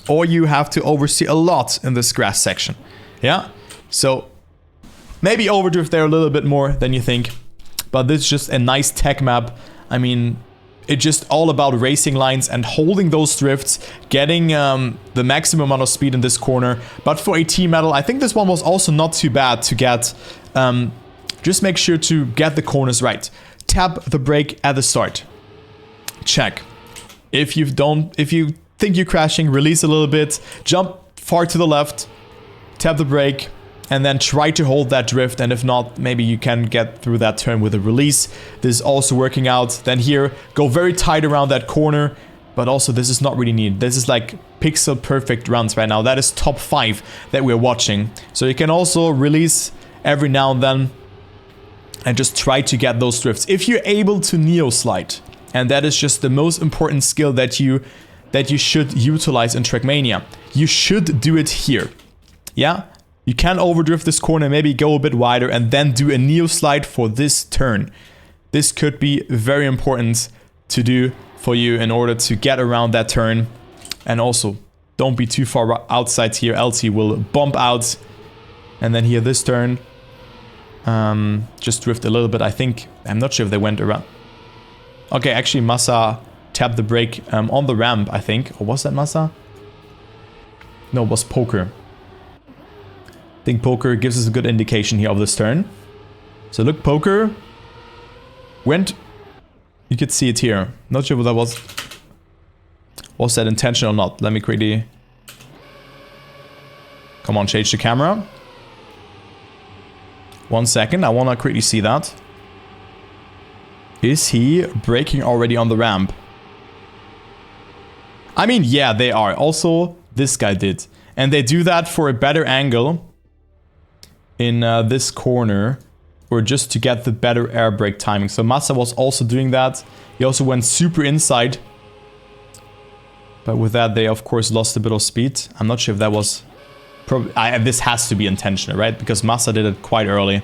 Or you have to oversee a lot in this grass section. Yeah? So Maybe overdrift there a little bit more than you think. But this is just a nice tech map. I mean, it's just all about racing lines and holding those drifts, getting the maximum amount of speed in this corner. But for a team medal, I think this one was also not too bad to get. Just make sure to get the corners right. Tap the brake at the start. Check. If you think you're crashing, release a little bit, jump far to the left, tap the brake, and then try to hold that drift. And if not, maybe you can get through that turn with a release. This is also working out. Then here, go very tight around that corner. But also, this is not really needed. This is like pixel perfect runs right now. That is top 5 that we're watching. So you can also release every now and then and just try to get those drifts. If you're able to neo slide, and that is just the most important skill that you should utilize in Trackmania. You should do it here. Yeah? You can overdrift this corner, maybe go a bit wider, and then do a neo slide for this turn. This could be very important to do for you in order to get around that turn. And also, don't be too far outside here, else you will bump out. And then here, this turn, just drift a little bit. I'm not sure if they went around. Okay, actually, Massa tapped the brake on the ramp, I think. Or was that Massa? No, it was Poker. I think Poker gives us a good indication here of this turn. So look, Poker went. You could see it here. Not sure what that was. Was that intentional or not? Let me quickly. Come on, change the camera. 1 second. I want to quickly see that. Is he braking already on the ramp? I mean, yeah, they are. Also, this guy did. And they do that for a better angle in this corner, or just to get the better air brake timing. So Massa was also doing that. He also went super inside. But with that, they of course lost a bit of speed. I'm not sure if that was... this has to be intentional, right? Because Massa did it quite early.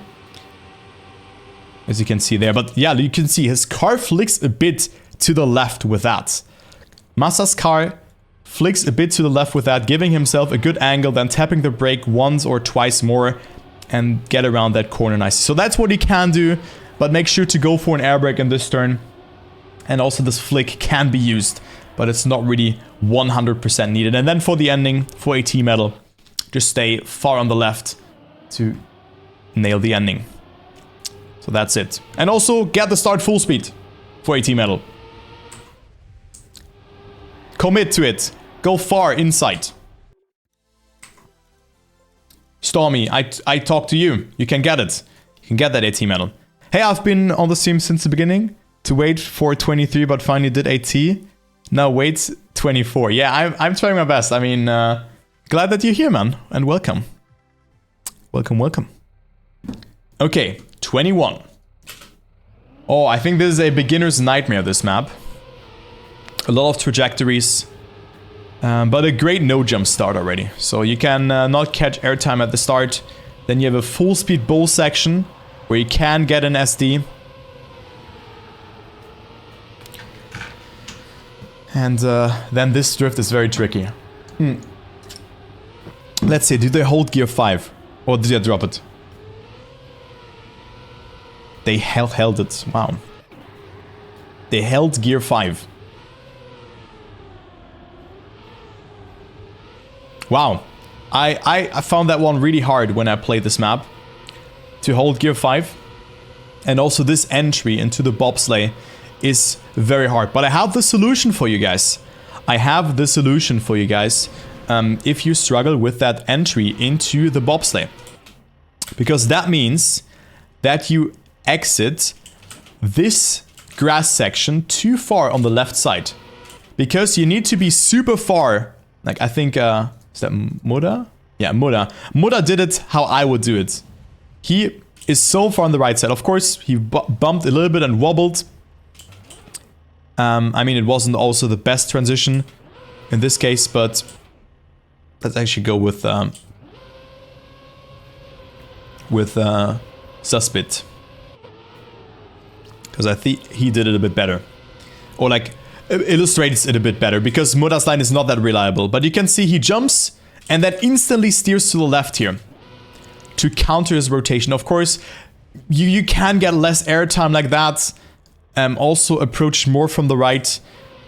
As you can see there. But yeah, you can see his car flicks a bit to the left with that. Massa's car flicks a bit to the left with that, giving himself a good angle, then tapping the brake once or twice more and get around that corner nicely. So that's what he can do, but make sure to go for an air brake in this turn. And also this flick can be used, but it's not really 100% needed. And then for the ending, for a team medal, just stay far on the left to nail the ending. So that's it. And also get the start full speed for a team medal. Commit to it. Go far inside. Stormy, I talk to you. You can get it. You can get that AT medal. Hey, I've been on the stream since the beginning to wait for 23, but finally did AT. Now wait 24. Yeah, I'm trying my best. I mean, glad that you're here, man. And welcome. Welcome, welcome. Okay, 21. Oh, I think this is a beginner's nightmare, this map. A lot of trajectories. But a great no-jump start already. So you can not catch airtime at the start. Then you have a full-speed bowl section where you can get an SD. And then this drift is very tricky. Let's see, did they hold gear 5? Or did they drop it? They held it. Wow. They held gear 5. Wow. I found that one really hard when I played this map. To hold gear 5. And also this entry into the bobsleigh is very hard. But I have the solution for you guys. I have the solution for you guys. If you struggle with that entry into the bobsleigh. Because that means that you exit this grass section too far on the left side. Because you need to be super far. Like, I think... is that Muda? Yeah, Muda. Muda did it how I would do it. He is so far on the right side. Of course, he bumped a little bit and wobbled. I mean, it wasn't also the best transition in this case, but let's actually go with Suspit. Because I think he did it a bit better. Or like, illustrates it a bit better, because Muda's line is not that reliable. But you can see he jumps and then instantly steers to the left here. to counter his rotation. Of course, you can get less airtime like that. Also approach more from the right.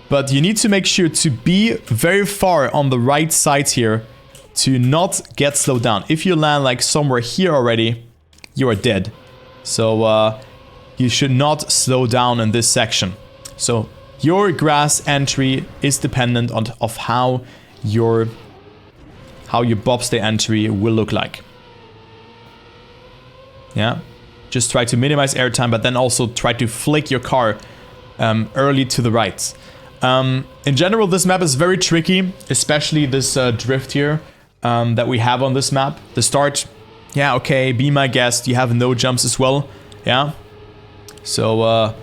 But you need to make sure to be very far on the right side here to not get slowed down. If you land like somewhere here already, you are dead. So you should not slow down in this section. So your grass entry is dependent on how your bobsleigh entry will look like. Yeah, just try to minimize airtime, but then also try to flick your car early to the right. In general, this map is very tricky, especially this drift here that we have on this map. The start, yeah, okay, be my guest. You have no jumps as well, yeah. So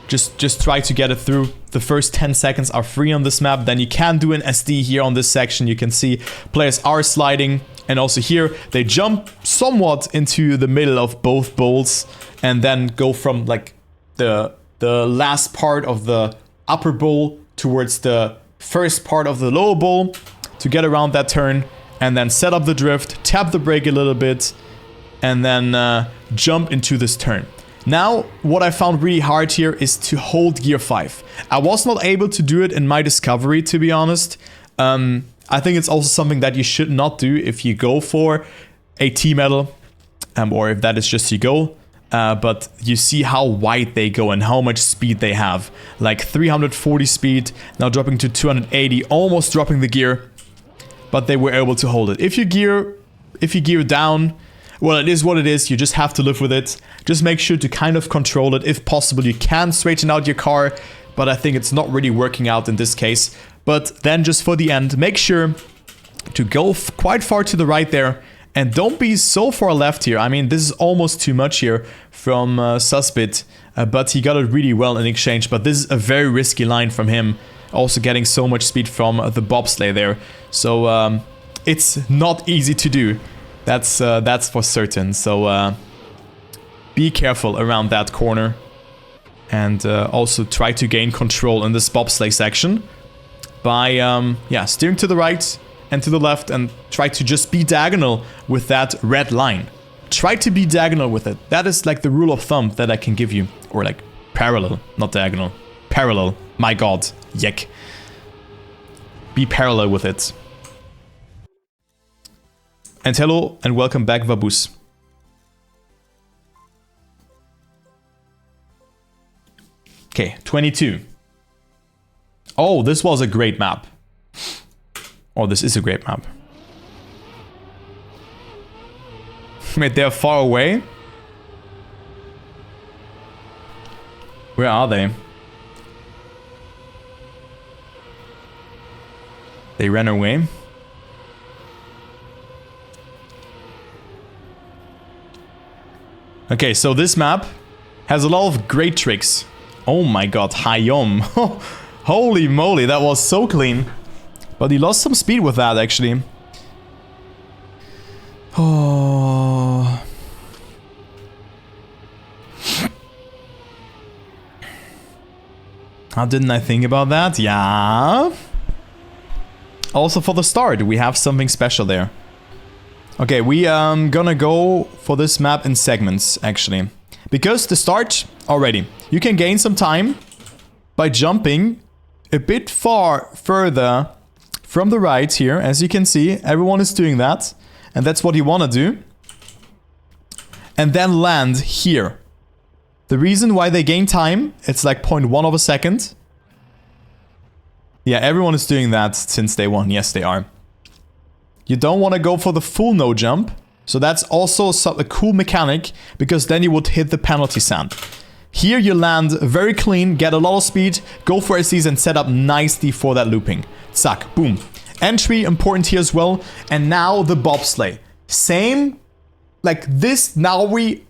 just try to get it through. The first 10 seconds are free on this map. Then you can do an SD here on this section. You can see players are sliding. And also here, they jump somewhat into the middle of both bowls. And then go from like the last part of the upper bowl towards the first part of the lower bowl to get around that turn. And then set up the drift, tap the brake a little bit. And then jump into this turn. Now, what I found really hard here is to hold gear 5. I was not able to do it in my discovery, to be honest. I think it's also something that you should not do if you go for a T medal, or if that is just your goal. But you see how wide they go and how much speed they have. Like 340 speed, now dropping to 280, almost dropping the gear. But they were able to hold it. If you gear down, well, it is what it is. You just have to live with it. Just make sure to kind of control it. If possible, you can straighten out your car, but I think it's not really working out in this case. But then just for the end, make sure to go quite far to the right there and don't be so far left here. I mean, this is almost too much here from Suspit, but he got it really well in exchange. But this is a very risky line from him, also getting so much speed from the bobsleigh there. So it's not easy to do. That's for certain. So be careful around that corner, and also try to gain control in this bobsleigh section by steering to the right and to the left, and try to just be diagonal with that red line. Try to be diagonal with it. That is like the rule of thumb that I can give you, or like parallel, not diagonal. Parallel. My God, yek. Be parallel with it. And hello and welcome back, Vabus. Okay, 22. Oh, this was a great map. Oh, this is a great map. Wait, they're far away? Where are they? They ran away. Okay, so this map has a lot of great tricks. Oh my God, Hayom. Holy moly, that was so clean. But he lost some speed with that, actually. Oh. How didn't I think about that? Yeah. Also for the start, we have something special there. Okay, we gonna go for this map in segments, actually. Because the start, already, you can gain some time by jumping a bit further from the right here. As you can see, everyone is doing that. And that's what you wanna do. And then land here. The reason why they gain time, it's like 0.1 of a second. Yeah, everyone is doing that since day one. Yes, they are. You don't want to go for the full no jump. So that's also a cool mechanic, because then you would hit the penalty sand. Here you land very clean, get a lot of speed, go for SCs and set up nicely for that looping. Zack, boom. Entry, important here as well. And now the bobsleigh. Same like this. Now we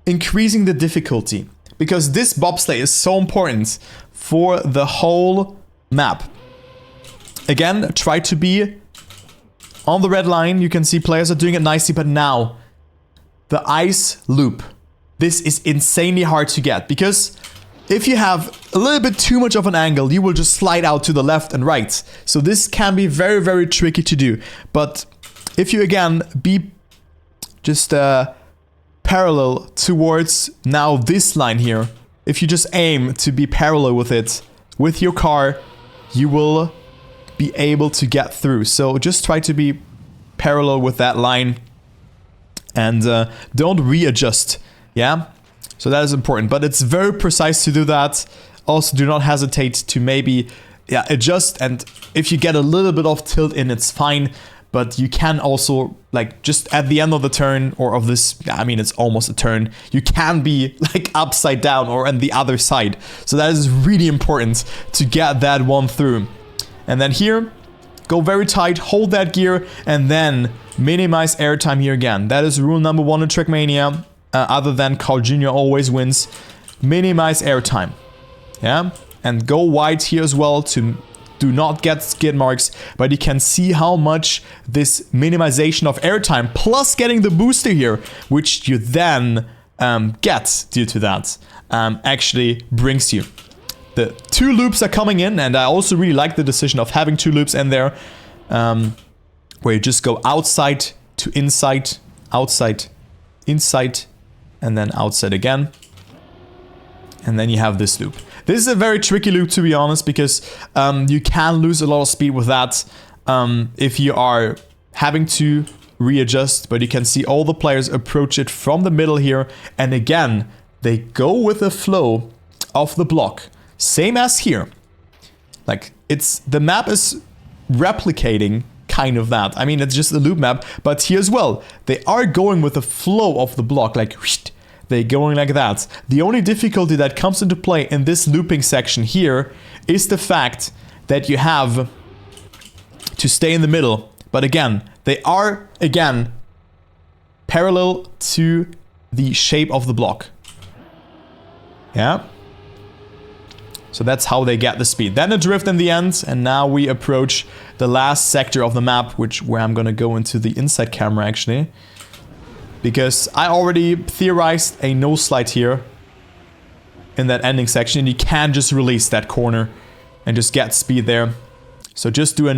increasing the difficulty, because this bobsleigh is so important for the whole map. Again, try to be on the red line. You can see players are doing it nicely, but now the ice loop. This is insanely hard to get, because if you have a little bit too much of an angle, you will just slide out to the left and right. So this can be very, very tricky to do. But if you again be just parallel towards now this line here. If you just aim to be parallel with it, with your car, you will be able to get through. So just try to be parallel with that line and don't readjust. Yeah, so that is important, but it's very precise to do that. Also, do not hesitate to maybe adjust, and if you get a little bit of tilt in, it's fine. But you can also, like, just at the end of the turn, or of this, I mean, it's almost a turn, you can be, like, upside down or on the other side. So that is really important to get that one through. And then here, go very tight, hold that gear, and then minimize airtime here again. That is rule number 1 in Trackmania. Other than Carl Jr. always wins. Minimize airtime. Yeah? And go wide here as well to do not get skid marks, but you can see how much this minimization of airtime plus getting the booster here, which you then get due to that, actually brings you. The 2 loops are coming in, and I also really like the decision of having 2 loops in there, where you just go outside to inside, outside, inside, and then outside again. And then you have this loop. This is a very tricky loop, to be honest, because you can lose a lot of speed with that if you are having to readjust. But you can see all the players approach it from the middle here. And again, they go with the flow of the block. Same as here. Like, the map is replicating kind of that. I mean, it's just a loop map. But here as well, they are going with the flow of the block. Like, they're going like that. The only difficulty that comes into play in this looping section here is the fact that you have to stay in the middle. But again, they are, again, parallel to the shape of the block. Yeah? So that's how they get the speed. Then a drift in the end, and now we approach the last sector of the map, where I'm gonna go into the inside camera, actually. Because I already theorized a no slide here in that ending section, and you can just release that corner and just get speed there. So just do a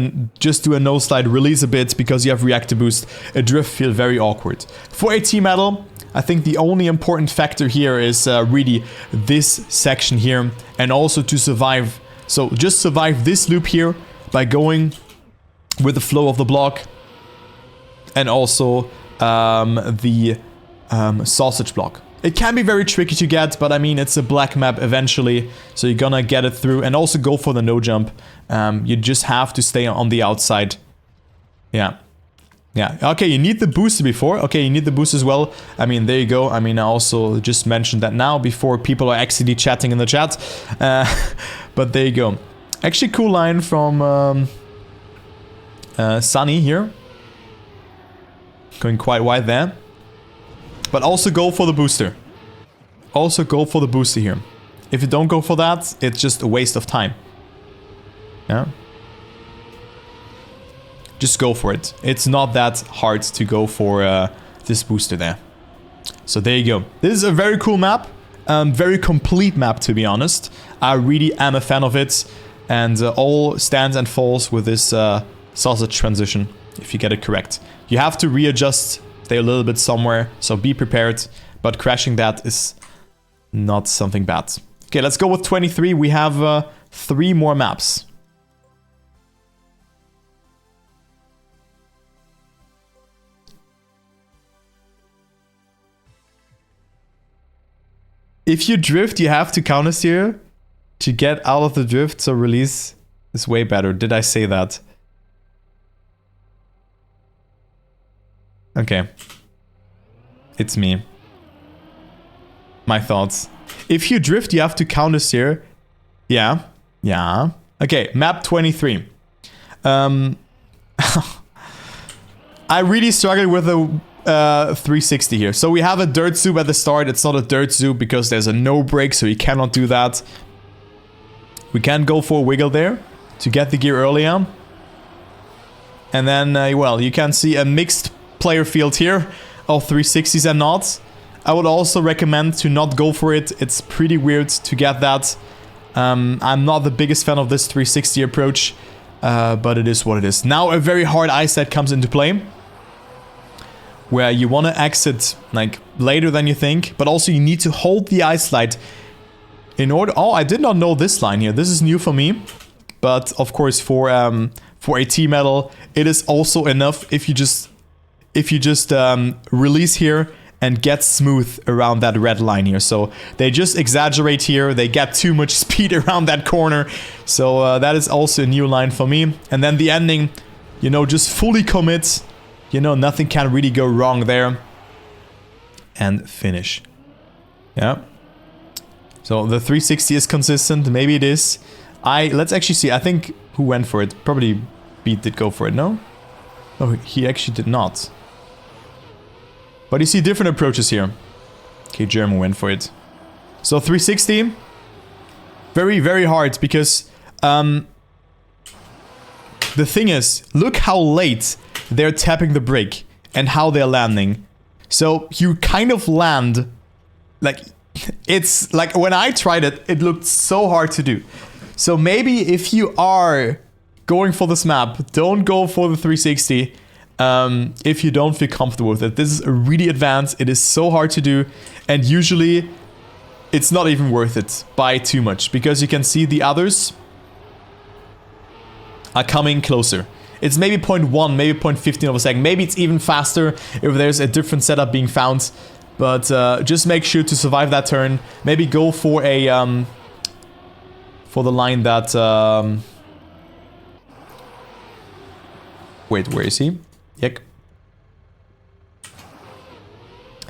no slide, release a bit because you have reactor boost. A drift feel very awkward. For a team medal, I think the only important factor here is really this section here, and also to survive. So just survive this loop here by going with the flow of the block, and also the sausage block. It can be very tricky to get, but I mean, it's a black map eventually, so you're gonna get it through. And also go for the no jump. You just have to stay on the outside. Yeah. Yeah. Okay, you need the booster before. Okay, you need the boost as well. I mean, there you go. I mean, I also just mentioned that now before people are actually chatting in the chat. But there you go. Actually, cool line from Sunny here. Going quite wide there. But also go for the booster. Also go for the booster here. If you don't go for that, it's just a waste of time. Yeah. Just go for it. It's not that hard to go for this booster there. So there you go. This is a very cool map. Very complete map, to be honest. I really am a fan of it. And all stands and falls with this sausage transition, if you get it correct. You have to readjust there a little bit somewhere, so be prepared. But crashing that is not something bad. Okay, let's go with 23. We have 3 more maps. If you drift, you have to countersteer to get out of the drift, so release is way better. Did I say that? Okay. It's me. My thoughts. If you drift, you have to countersteer. Yeah. Yeah. Okay, map 23. I really struggled with the 360 here. So we have a dirt zoom at the start. It's not a dirt zoom because there's a no break, so you cannot do that. We can go for a wiggle there to get the gear earlier. And then, well, you can see a mixed player field here of 360s and not. I would also recommend to not go for it. It's pretty weird to get that. I'm not the biggest fan of this 360 approach, but it is what it is. Now a very hard ice set comes into play. where you want to exit like later than you think, but also you need to hold the ice slide in order. Oh, I did not know this line here. This is new for me, but of course for a T medal, it is also enough if you just release here and get smooth around that red line here. So they just exaggerate here. They get too much speed around that corner. So that is also a new line for me. And then the ending, you know, just fully commit. You know, nothing can really go wrong there. And finish. Yeah. So the 360 is consistent. Maybe it is. Let's actually see. I think who went for it? Probably Beat did go for it, no? Oh, he actually did not. But you see different approaches here. Okay, German went for it. So 360. Very, very hard because the thing is, look how late they're tapping the brake and how they're landing. So you kind of land like, it's like when I tried it, it looked so hard to do. So maybe if you are going for this map, don't go for the 360. If you don't feel comfortable with it. This is really advanced. It is so hard to do. And usually it's not even worth it by too much. Because you can see the others are coming closer. It's maybe 0.1, maybe 0.15 of a second. Maybe it's even faster if there's a different setup being found. But just make sure to survive that turn. Maybe go for a... for the line that... Wait, where is he? Yek.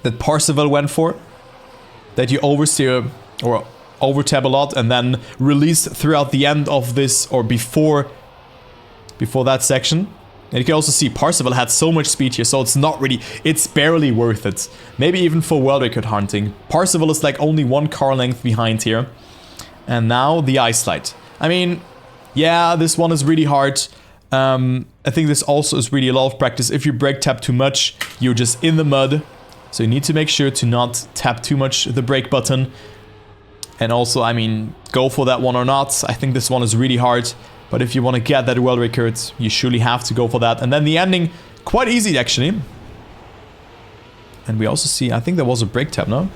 That Parseval went for. That you oversteer or overtap a lot and then release throughout the end of this or before that section. And you can also see Parseval had so much speed here, so it's barely worth it. Maybe even for world record hunting. Parseval is like only one car length behind here. And now the ice slide. I mean, yeah, this one is really hard. I think this also is really a lot of practice. If you brake tap too much, you're just in the mud. So you need to make sure to not tap too much the brake button. And also, I mean, go for that one or not. I think this one is really hard. But if you want to get that world record, you surely have to go for that. And then the ending, quite easy actually. And we also see, I think there was a brake tap, no?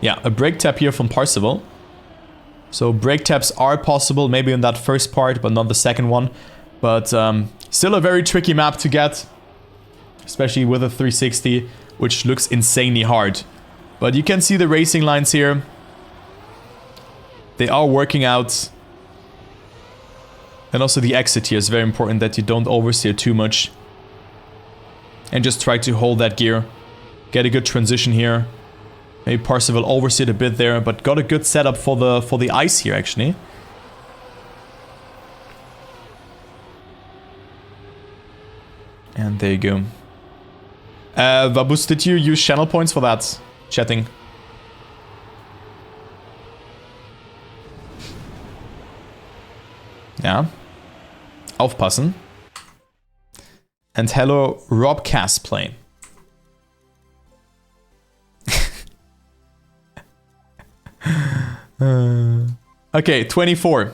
Yeah, a brake tap here from Parseval. So brake taps are possible, maybe in that first part, but not the second one. But still a very tricky map to get, especially with a 360, which looks insanely hard. But you can see the racing lines here. They are working out. And also the exit here is very important that you don't oversteer too much. And just try to hold that gear. Get a good transition here. Maybe Parseval oversteered a bit there, but got a good setup for the ice here actually. And there you go. Vabus, did you use channel points for that? Chatting. Ja. Aufpassen. And hello, Rob Casplay. Okay, 24.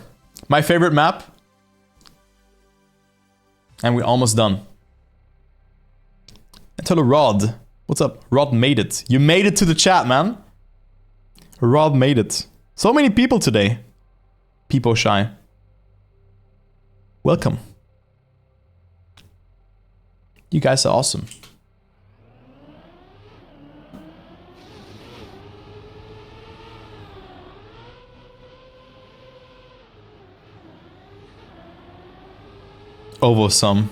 My favorite map. And we're almost done. And hello, Rod. What's up? Rod made it. You made it to the chat, man. Rod made it. So many people today. People shy. Welcome. You guys are awesome. Over some.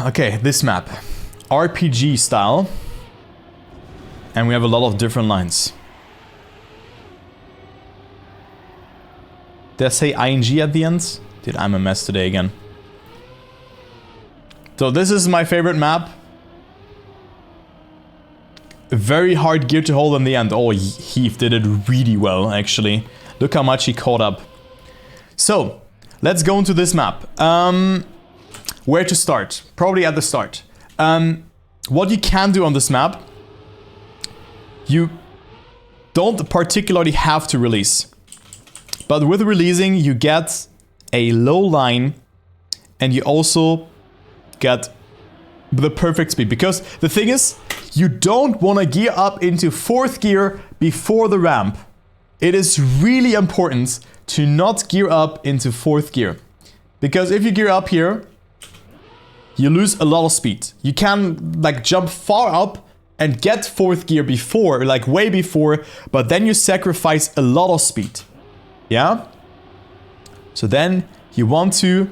Okay, this map. RPG style. And we have a lot of different lines. Did I say ING at the end? Dude, I'm a mess today again. So this is my favorite map. A very hard gear to hold in the end. Oh, Heath did it really well, actually. Look how much he caught up. So, let's go into this map. Where to start? Probably at the start. What you can do on this map, you don't particularly have to release. But with releasing, you get a low line and you also get the perfect speed. Because the thing is, you don't want to gear up into 4th gear before the ramp. It is really important to not gear up into 4th gear. Because if you gear up here, you lose a lot of speed. You can like jump far up and get 4th gear before, like way before, but then you sacrifice a lot of speed. Yeah? So then you want to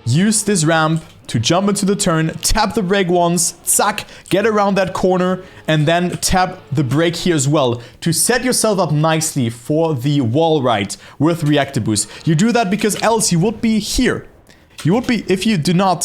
use this ramp to jump into the turn, tap the brake once, zack, get around that corner, and then tap the brake here as well to set yourself up nicely for the wall ride with reactor boost. You do that because else you would be here. You would be, if you don't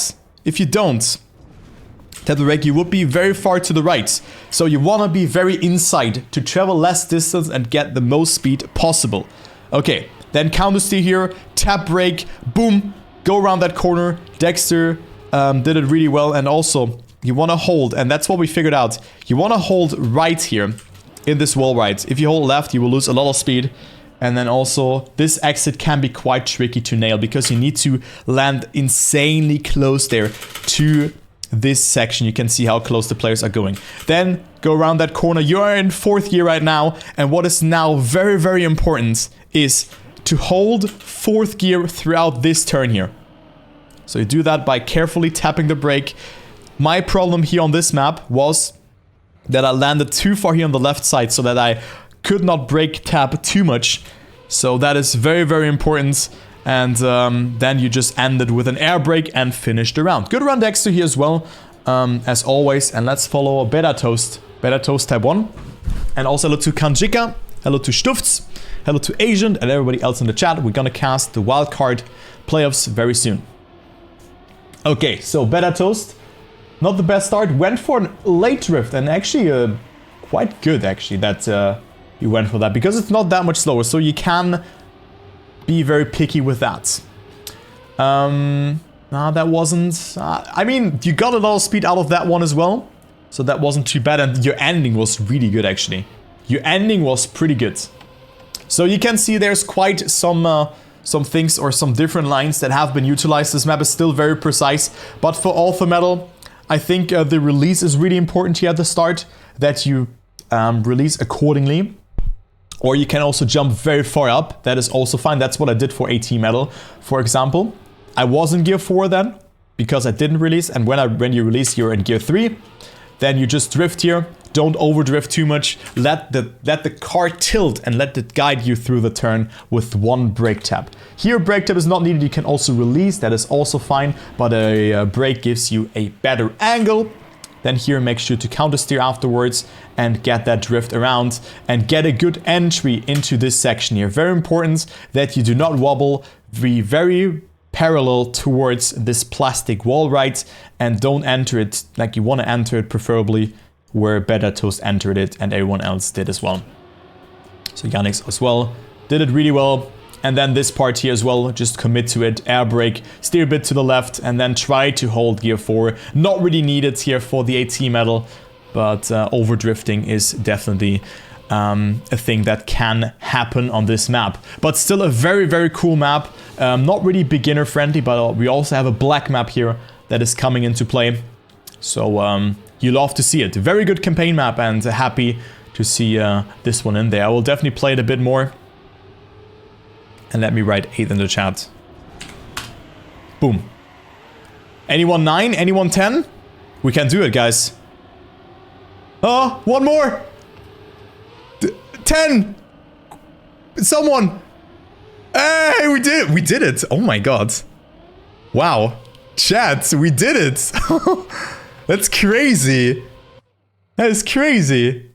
tap the brake, you would be very far to the right. So you want to be very inside to travel less distance and get the most speed possible. Okay, then counter steer here, tap brake, boom, go around that corner. Dexter did it really well, and also you want to hold, and that's what we figured out. You want to hold right here in this wall ride. If you hold left, you will lose a lot of speed. And then also, this exit can be quite tricky to nail because you need to land insanely close there to this section. You can see how close the players are going. Then go around that corner. You are in 4th gear right now, and what is now very, very important is to hold 4th gear throughout this turn here. So you do that by carefully tapping the brake. My problem here on this map was that I landed too far here on the left side so that I could not brake tap too much. So that is very, very important. And then you just ended with an air brake and finished the round. Good run Dexter here as well, as always. And let's follow Beta Toast. Beta Toast type 1. And also hello to Kanjika, hello to Stufts, hello to Asian, and everybody else in the chat. We're gonna cast the wildcard playoffs very soon. Okay, so Beta Toast, not the best start, went for a late drift, and actually quite good actually that you went for that, because it's not that much slower, so you can be very picky with that. Nah, that wasn't, I mean, you got a lot of speed out of that one as well, so that wasn't too bad, and your ending was really good actually. Your ending was pretty good. So you can see there's quite some things or some different lines that have been utilized. This map is still very precise, but for Alpha Metal, I think the release is really important here at the start, that you release accordingly. Or you can also jump very far up. That is also fine. That's what I did for AT Metal, for example. I was in gear 4 then, because I didn't release. And when you release, you're in gear 3. Then you just drift here. Don't overdrift too much. Let the car tilt and let it guide you through the turn with one brake tap. Here, brake tap is not needed. You can also release. That is also fine. But a brake gives you a better angle. Then here, make sure to counter steer afterwards and get that drift around and get a good entry into this section here. Very important that you do not wobble. Be very parallel towards this plastic wall right, and don't enter it like you want to enter it, preferably where Beta Toast entered it and everyone else did as well. So Yannick as well did it really well. And then this part here as well, just commit to it, air brake, steer a bit to the left, and then try to hold gear 4. Not really needed here for the AT Metal, but overdrifting is definitely a thing that can happen on this map. But still a very, very cool map. Not really beginner friendly, but we also have a black map here that is coming into play. So you love to see it. Very good campaign map, and happy to see this one in there. I will definitely play it a bit more. And let me write 8 in the chat. Boom. Anyone 9? Anyone 10? We can do it, guys. Oh, one more! 10! Someone! Hey, we did it! We did it! Oh my god. Wow. Chat, we did it! That's crazy. That is crazy.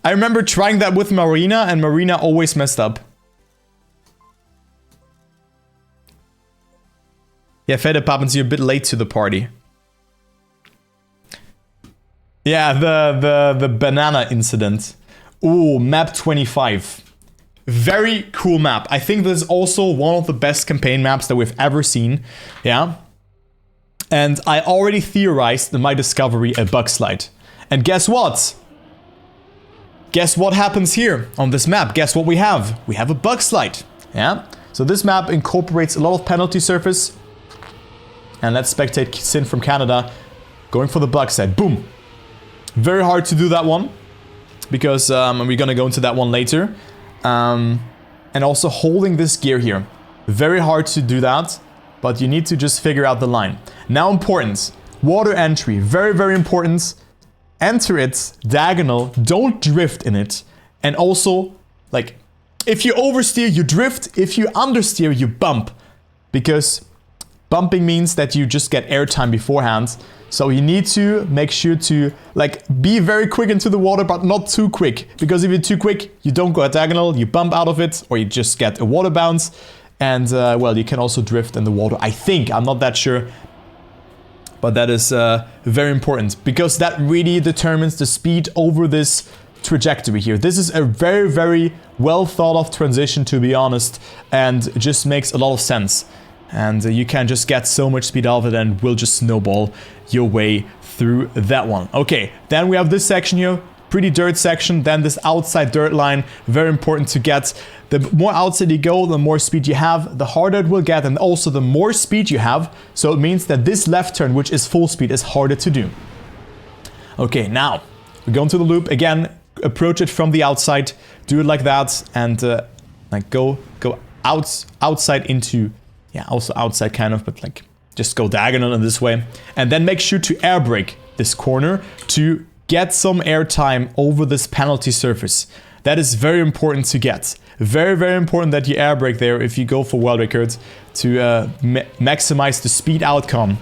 I remember trying that with Marina, and Marina always messed up. Yeah, Fede Pappens, you're a bit late to the party. Yeah, the banana incident. Ooh, map 25. Very cool map. I think this is also one of the best campaign maps that we've ever seen. Yeah. And I already theorized in my discovery a bug slide. And guess what? Guess what happens here on this map? Guess what we have? We have a bug slide. Yeah. So this map incorporates a lot of penalty surface. And let's spectate Sin from Canada. Going for the backside. Boom. Very hard to do that one. Because we're gonna go into that one later. And also holding this gear here. Very hard to do that. But you need to just figure out the line. Now important. Water entry. Very, very important. Enter it diagonal. Don't drift in it. And also, like, if you oversteer, you drift. If you understeer, you bump. Because bumping means that you just get airtime beforehand. So you need to make sure to, like, be very quick into the water, but not too quick. Because if you're too quick, you don't go diagonal, you bump out of it, or you just get a water bounce. And, well, you can also drift in the water, I think. I'm not that sure. But that is very important. Because that really determines the speed over this trajectory here. This is a very, very well thought of transition, to be honest. And it just makes a lot of sense. And you can just get so much speed out of it and will just snowball your way through that one. Okay, then we have this section here. Pretty dirt section. Then this outside dirt line. Very important to get. The more outside you go, the more speed you have, the harder it will get. And also the more speed you have. So it means that this left turn, which is full speed, is harder to do. Okay, now we go into the loop. Again, approach it from the outside. Do it like that. And like go outside into... Yeah, also outside kind of, but like just go diagonal in this way. And then make sure to air brake this corner to get some air time over this penalty surface. That is very important to get. Very, very important that you air brake there if you go for world records to maximize the speed outcome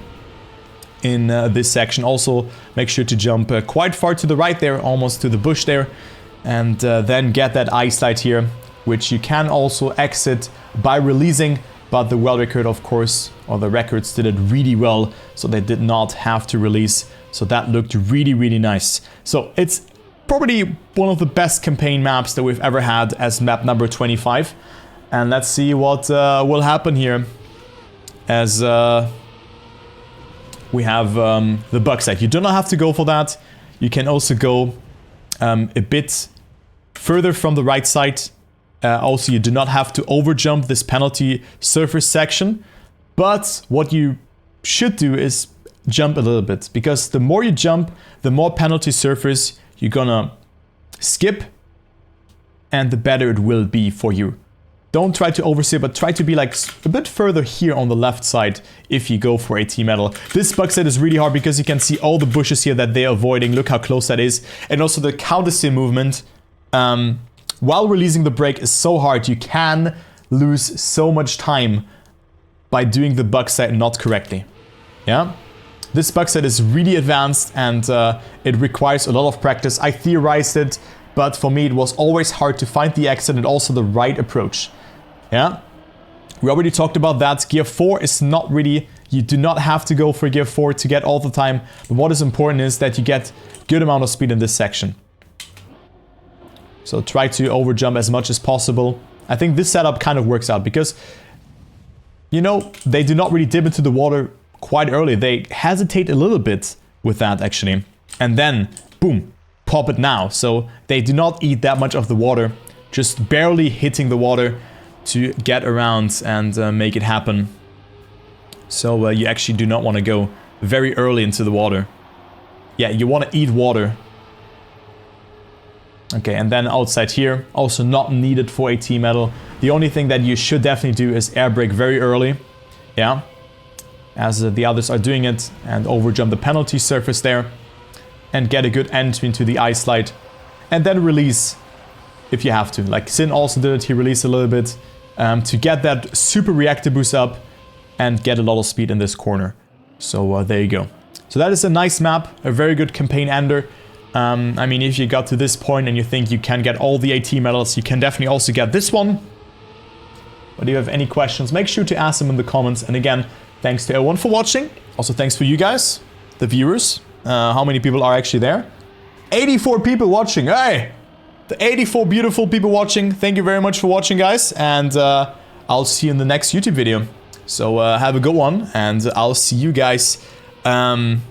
in this section. Also, make sure to jump quite far to the right there, almost to the bush there. And then get that ice slide here, which you can also exit by releasing. But the world record, of course, or the records did it really well, so they did not have to release. So that looked really, really nice. So it's probably one of the best campaign maps that we've ever had as map number 25. And let's see what will happen here as we have the bug side. You do not have to go for that. You can also go a bit further from the right side. Also, you do not have to overjump this penalty surface section. But what you should do is jump a little bit. Because the more you jump, the more penalty surface you're gonna skip. And the better it will be for you. Don't try to oversteer, but try to be like a bit further here on the left side if you go for AT metal. This bug set is really hard because you can see all the bushes here that they're avoiding. Look how close that is. And also the countersteer movement. While releasing the brake is so hard, you can lose so much time by doing the bug set not correctly. Yeah? This bug set is really advanced and it requires a lot of practice. I theorized it, but for me it was always hard to find the exit and also the right approach. Yeah? We already talked about that. Gear 4 is not really... You do not have to go for Gear 4 to get all the time. But what is important is that you get good amount of speed in this section. So try to overjump as much as possible. I think this setup kind of works out because, you know, they do not really dip into the water quite early. They hesitate a little bit with that actually. And then, boom, pop it now. So they do not eat that much of the water, just barely hitting the water to get around and make it happen. So you actually do not want to go very early into the water. Yeah, you want to eat water. Okay, and then outside here, also not needed for AT metal. The only thing that you should definitely do is air brake very early. Yeah, as the others are doing it, and overjump the penalty surface there. And get a good entry into the ice slide. And then release, if you have to. Like Sin also did it, he released a little bit. To get that super reactor boost up. And get a lot of speed in this corner. So there you go. So that is a nice map, a very good campaign ender. I mean, if you got to this point and you think you can get all the AT medals, you can definitely also get this one. But if you have any questions, make sure to ask them in the comments. And again, thanks to everyone for watching. Also, thanks for you guys, the viewers. How many people are actually there? 84 people watching. Hey! The 84 beautiful people watching. Thank you very much for watching, guys. And I'll see you in the next YouTube video. So have a good one. And I'll see you guys in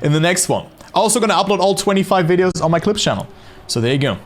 the next one. Also gonna upload all 25 videos on my Clips channel. So there you go.